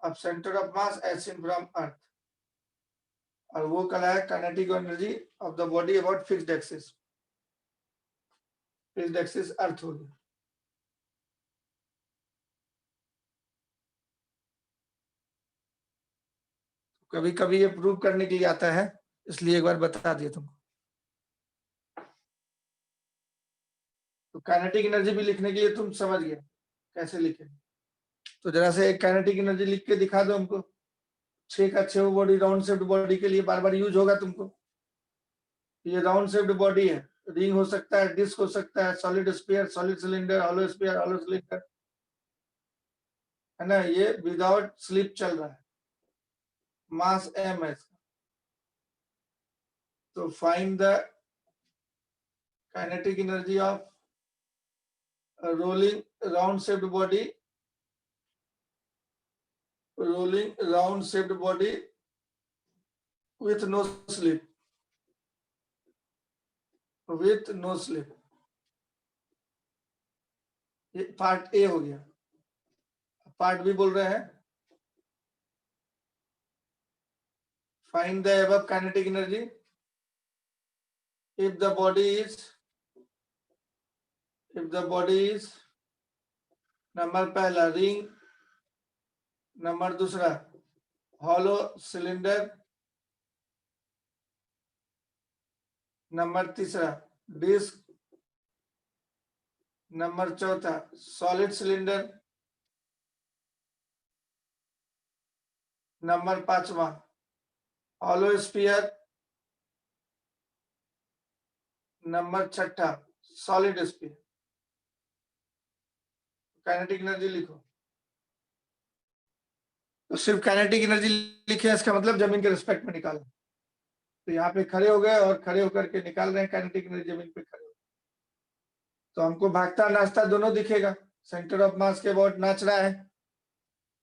of centre of mass as seen from earth, और वो कहलाएगा kinetic energy of the body about fixed axis. Fixed axis earth हो गया। कभी कभी ये प्रूव करने के लिए आता है, इसलिए एक बार बता दिया तुमको। तो काइनेटिक एनर्जी भी लिखने के लिए तुम समझ गए कैसे लिखे। तो जरा से एक काइनेटिक एनर्जी लिख के दिखा दो हमको। 6 का 6 बॉडी राउंड शेप्ड बॉडी के लिए बार बार यूज होगा तुमको। ये राउंड शेप्ड बॉडी है, रिंग हो सकता है, डिस्क हो सकता है, solid sphere, solid cylinder, hollow sphere, hollow cylinder, है ना। ये विदाउट स्लिप चल रहा है, मास m है इसका। तो find the kinetic energy of rolling round shaped body, rolling round shaped body with no slip, with no slip। ये पार्ट ए हो गया। पार्ट बी बोल रहे हैं find the above kinetic energy if the body is number पहला ring, number दूसरा hollow cylinder, number तीसरा disc, number चौथा सॉलिड सिलेंडर, नंबर पांचवा हॉलो स्फीयर, नंबर छठा सॉलिड स्फीयर। काइनेटिक एनर्जी लिखो। तो सिर्फ काइनेटिक एनर्जी लिखे इसका मतलब जमीन के रिस्पेक्ट में निकालो। तो यहाँ पे खड़े हो गए और खड़े होकर के निकाल रहे हैं काइनेटिक एनर्जी जमीन पे खड़े हो। तो हमको भागता नाचता दोनों दिखेगा। सेंटर ऑफ मास के अबाउट नाच रहा है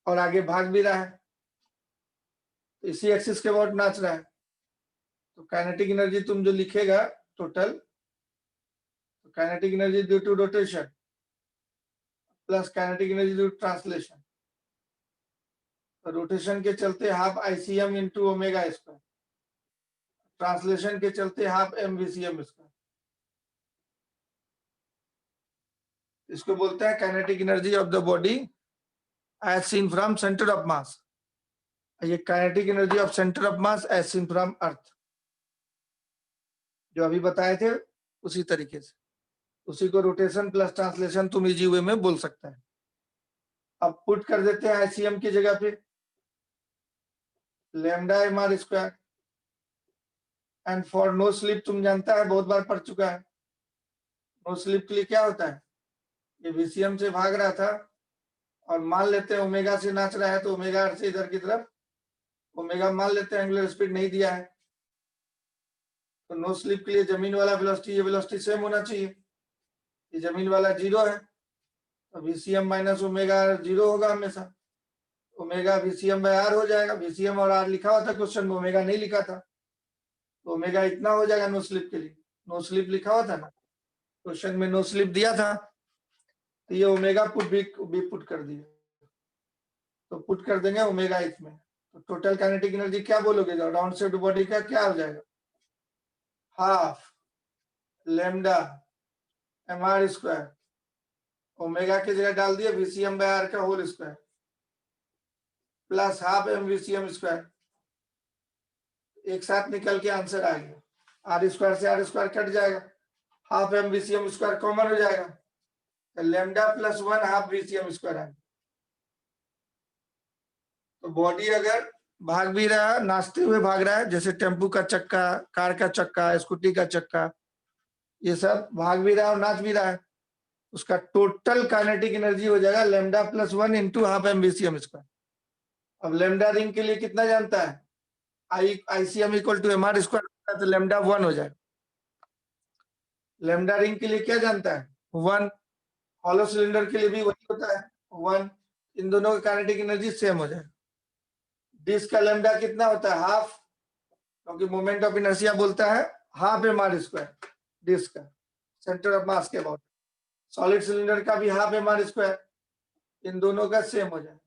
और आगे भाग भी रहा है, तो इसी एक्सिस के अबाउट नाच रहा है। तो काइनेटिक एनर्जी तुम जो लिखेगा टोटल, तो kinetic energy due to rotation plus kinetic energy due to translation. तो रोटेशन के चलते half ICM into omega square, translation के चलते हाफ MVCM स्क्वायर। इसको बोलते हैं kinetic energy of the body as seen from centre of mass. ये kinetic energy of centre of mass as seen from earth, जो अभी बताए थे उसी तरीके से। उसी को रोटेशन प्लस ट्रांसलेशन तुम इजी वे में बोल सकते हैं। अब पुट कर देते हैं ICM की जगह पे lambda mr square, and for no slip तुम जानता है, बहुत बार पढ़ चुका है। नो स्लिप के लिए क्या होता है, ये VCM से भाग रहा था और मान लेते हैं ओमेगा से नाच रहा है, तो ओमेगा से इधर की तरफ ओमेगा मान लेते हैं एंगुलर स्पीड नहीं दिया है, तो नो स्लिप के लिए जमीन वाला वेलोसिटी ये वेलोसिटी सेम होना चाहिए। ये जमीन वाला 0 है, तो VCM माइनस ओमेगा 0 होगा हमेशा। ओमेगा VCM बाय R हो जाएगा। VCM और R लिखा हुआ था क्वेश्चन में, ओमेगा नहीं लिखा था, तो ओमेगा इतना हो जाएगा नो स्लिप के लिए। नो स्लिप लिखा हुआ था ना क्वेश्चन में, नो स्लिप दिया था, तो ये ओमेगा पुट भी पुट कर दिया। तो पुट कर देंगे ओमेगा इसमें, तो टोटल काइनेटिक एनर्जी क्या बोलोगे, राउंड शेप्ड बॉडी का क्या हो जाएगा, half lambda mr square, omega की जगह डाल दिया VCM बाय R का whole square, plus half MVCM square. एक साथ निकल के आंसर आ गया। R स्क्वायर से R स्क्वायर कट जाएगा, हाफ MVCM स्क्वायर कॉमन हो जाएगा, तो lambda plus 1 half VCM square आएगा। तो बॉडी अगर भाग भी रहा, नाचते हुए भाग रहा है, जैसे टेम्पू का चक्का, कार का चक्का, स्कूटी का चक्का, ये सब भाग भी रहा है और नाच भी रहा है, उसका टोटल काइनेटिक एनर्जी हो जाएगा lambda plus 1 into half MVCM square. अब लैम्डा रिंग के लिए कितना जानता है, ICM equal to mr square, तो लैम्डा 1 हो जाएगा। लैम्डा रिंग के लिए क्या जानता है, 1। हॉलो सिलेंडर के लिए भी वही होता है 1। इन दोनों का काइनेटिक एनर्जी सेम हो जाएगा। डिस्क का लेमडा कितना होता है? हाफ, क्योंकि मोमेंट ऑफ इनर्शिया बोलता है हाफ mr², डिस्क का सेंटर ऑफ मास के अबाउट। सॉलिड सिलेंडर का भी हाफ mr², इन दोनों का सेम हो जाए।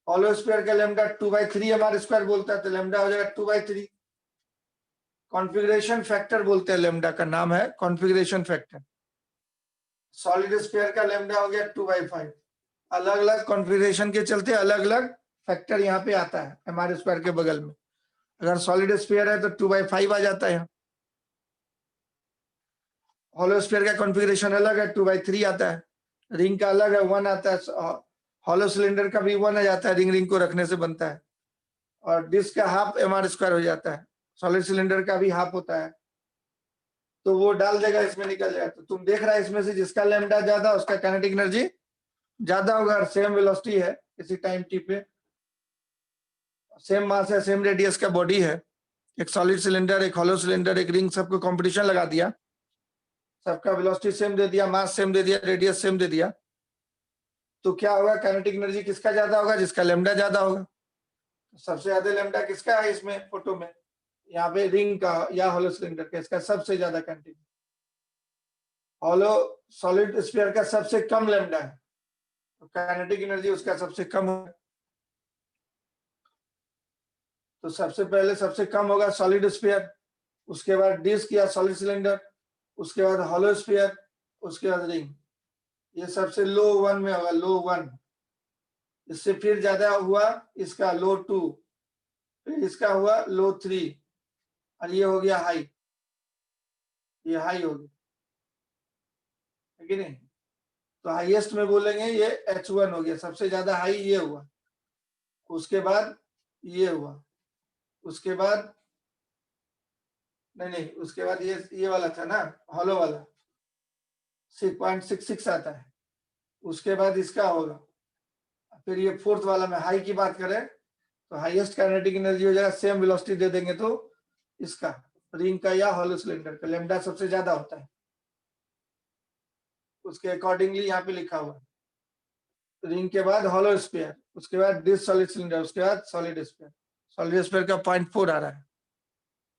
हॉलो स्फीयर का लेमडा 2/3 mr² बोलता है, तो लेमडा हो जाएगा 2/3। कॉन्फ़िगरेशन फैक्टर बोलते हैं, लेमडा का नाम है कॉन्फ़िगरेशन फैक्टर। सॉलिड स्फीयर का लेमडा हो गया 2/5। अलग अलग कॉन्फ़िगरेशन के चलते अलग अलग फैक्टर यहाँ पे आता है mr² के बगल में। अगर सॉलिड स्फीयर है तो 2/5 आ जाता है। हॉलो स्फीयर का कॉन्फ़िगरेशन अलग है, 2/3 आता है। रिंग का अलग है, 1 आता है। हॉलो सिलेंडर का भी 1 आ जाता है, रिंग को रखने से बनता है। और डिस्क का हाफ mr² हो जाता है। सॉलिड सिलेंडर का भी हाफ होता है, तो वो डाल देगा, इसमें निकल जाएगा। तो तुम देख रहा है इसमें से जिसका लेमडा ज्यादा उसका काइनेटिक एनर्जी ज्यादा होगा। सेम वेलोसिटी है इसी टाइम टी पे, सेम मास है, सेम रेडियस का बॉडी है। एक सॉलिड सिलेंडर, एक हॉलो सिलेंडर, एक रिंग, सबको कंपटीशन लगा दिया, सबका वेलोसिटी सेम दे दिया, मास सेम दे दिया, रेडियस सेम दे दिया, तो क्या होगा? काइनेटिक एनर्जी किसका ज्यादा होगा? जिसका लेमडा ज्यादा होगा। सबसे ज्यादा लेमडा किसका है इसमें फोटो में? यहाँ पे रिंग का या हॉलो सिलेंडर का, इसका सबसे ज्यादा काइनेटिक। हॉलो सॉलिड स्फीयर का सबसे कम लेमडा है, तो काइनेटिक एनर्जी उसका सबसे कम होगा। तो सबसे पहले सबसे कम होगा सॉलिड स्फीयर, उसके बाद डिस्क या सॉलिड सिलेंडर, उसके बाद हॉलो स्फीयर, उसके बाद रिंग। ये सबसे लो 1 में होगा, लो 1। इससे फिर ज्यादा हुआ इसका लो 2, फिर इसका हुआ लो 3, और ये हो गया हाई। ये हाई हो गया, है कि नहीं? तो हाईएस्ट में बोलेंगे ये H1 हो गया, सबसे ज्यादा हाई ये हुआ। उसके बाद ये हुआ, उसके बाद नहीं, उसके बाद ये वाला था ना, हॉलो वाला 6.66 आता है। उसके बाद इसका होगा, फिर ये फोर्थ वाला में हाई की बात करें तो हाईएस्ट काइनेटिक एनर्जी हो जाएगा, सेम वेलोसिटी दे देंगे तो इसका रिंग का या हॉलो सिलेंडर का लेमडा सबसे ज्यादा होता है। उसके अकॉर्डिंगली यहाँ पे लिखा हुआ है। रिंग के बाद हॉलो स्फीयर, उसके बाद डिस्क सॉलिड सिलेंडर, उसके बाद सॉलिड स्फीयर। सॉलिड स्फीयर का 0.4 आ रहा है,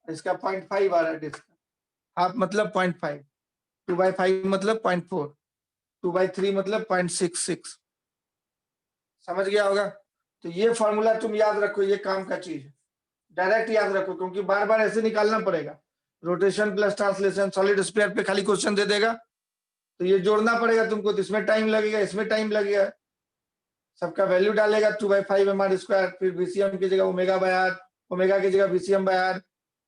इसका 0.5 आ रहा है डिस्क का। हाफ मतलब 0.5, 2/5 मतलब 0.4, 2/3 मतलब 0.66। समझ गया होगा? तो ये फॉर्मूला तुम याद रखो, ये काम का चीज है, डायरेक्ट याद रखो, क्योंकि बार बार ऐसे निकालना पड़ेगा। Rotation plus translation, solid sphere पे खाली क्वेश्चन दे देगा, तो ये जोड़ना पड़ेगा तुमको, तो इसमें टाइम लगेगा, इसमें टाइम लगेगा। सबका वैल्यू डालेगा 2/5 mr², फिर VCM की जगह ओमेगा/r, ओमेगा की जगह VCM/r,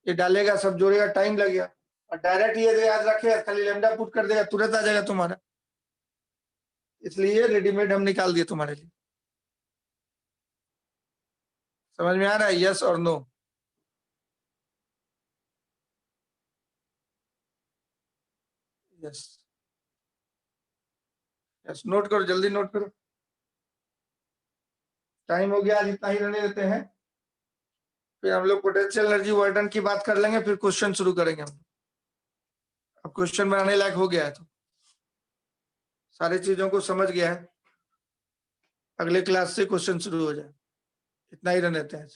ये डालेगा, सब जोड़ेगा, टाइम लगेगा। और डायरेक्ट ये याद रखे, खाली लेमडा पुट कर देगा, तुरंत आ जाएगा तुम्हारा। इसलिए रेडीमेड हम निकाल दिए तुम्हारे लिए। समझ में आ रहा है? यस और नो? यस यस, नोट करो, जल्दी नोट करो। टाइम हो गया, आज इतना ही रहने देते हैं, फिर हम लोग पोटेंशियल एनर्जी वर्डन की बात कर लेंगे, फिर क्वेश्चन शुरू करेंगे हम। अब क्वेश्चन बनाने लायक हो गया है, तो सारी चीजों को समझ गया है, अगले क्लास से क्वेश्चन शुरू हो जाए। इतना ही रहने देते हैं।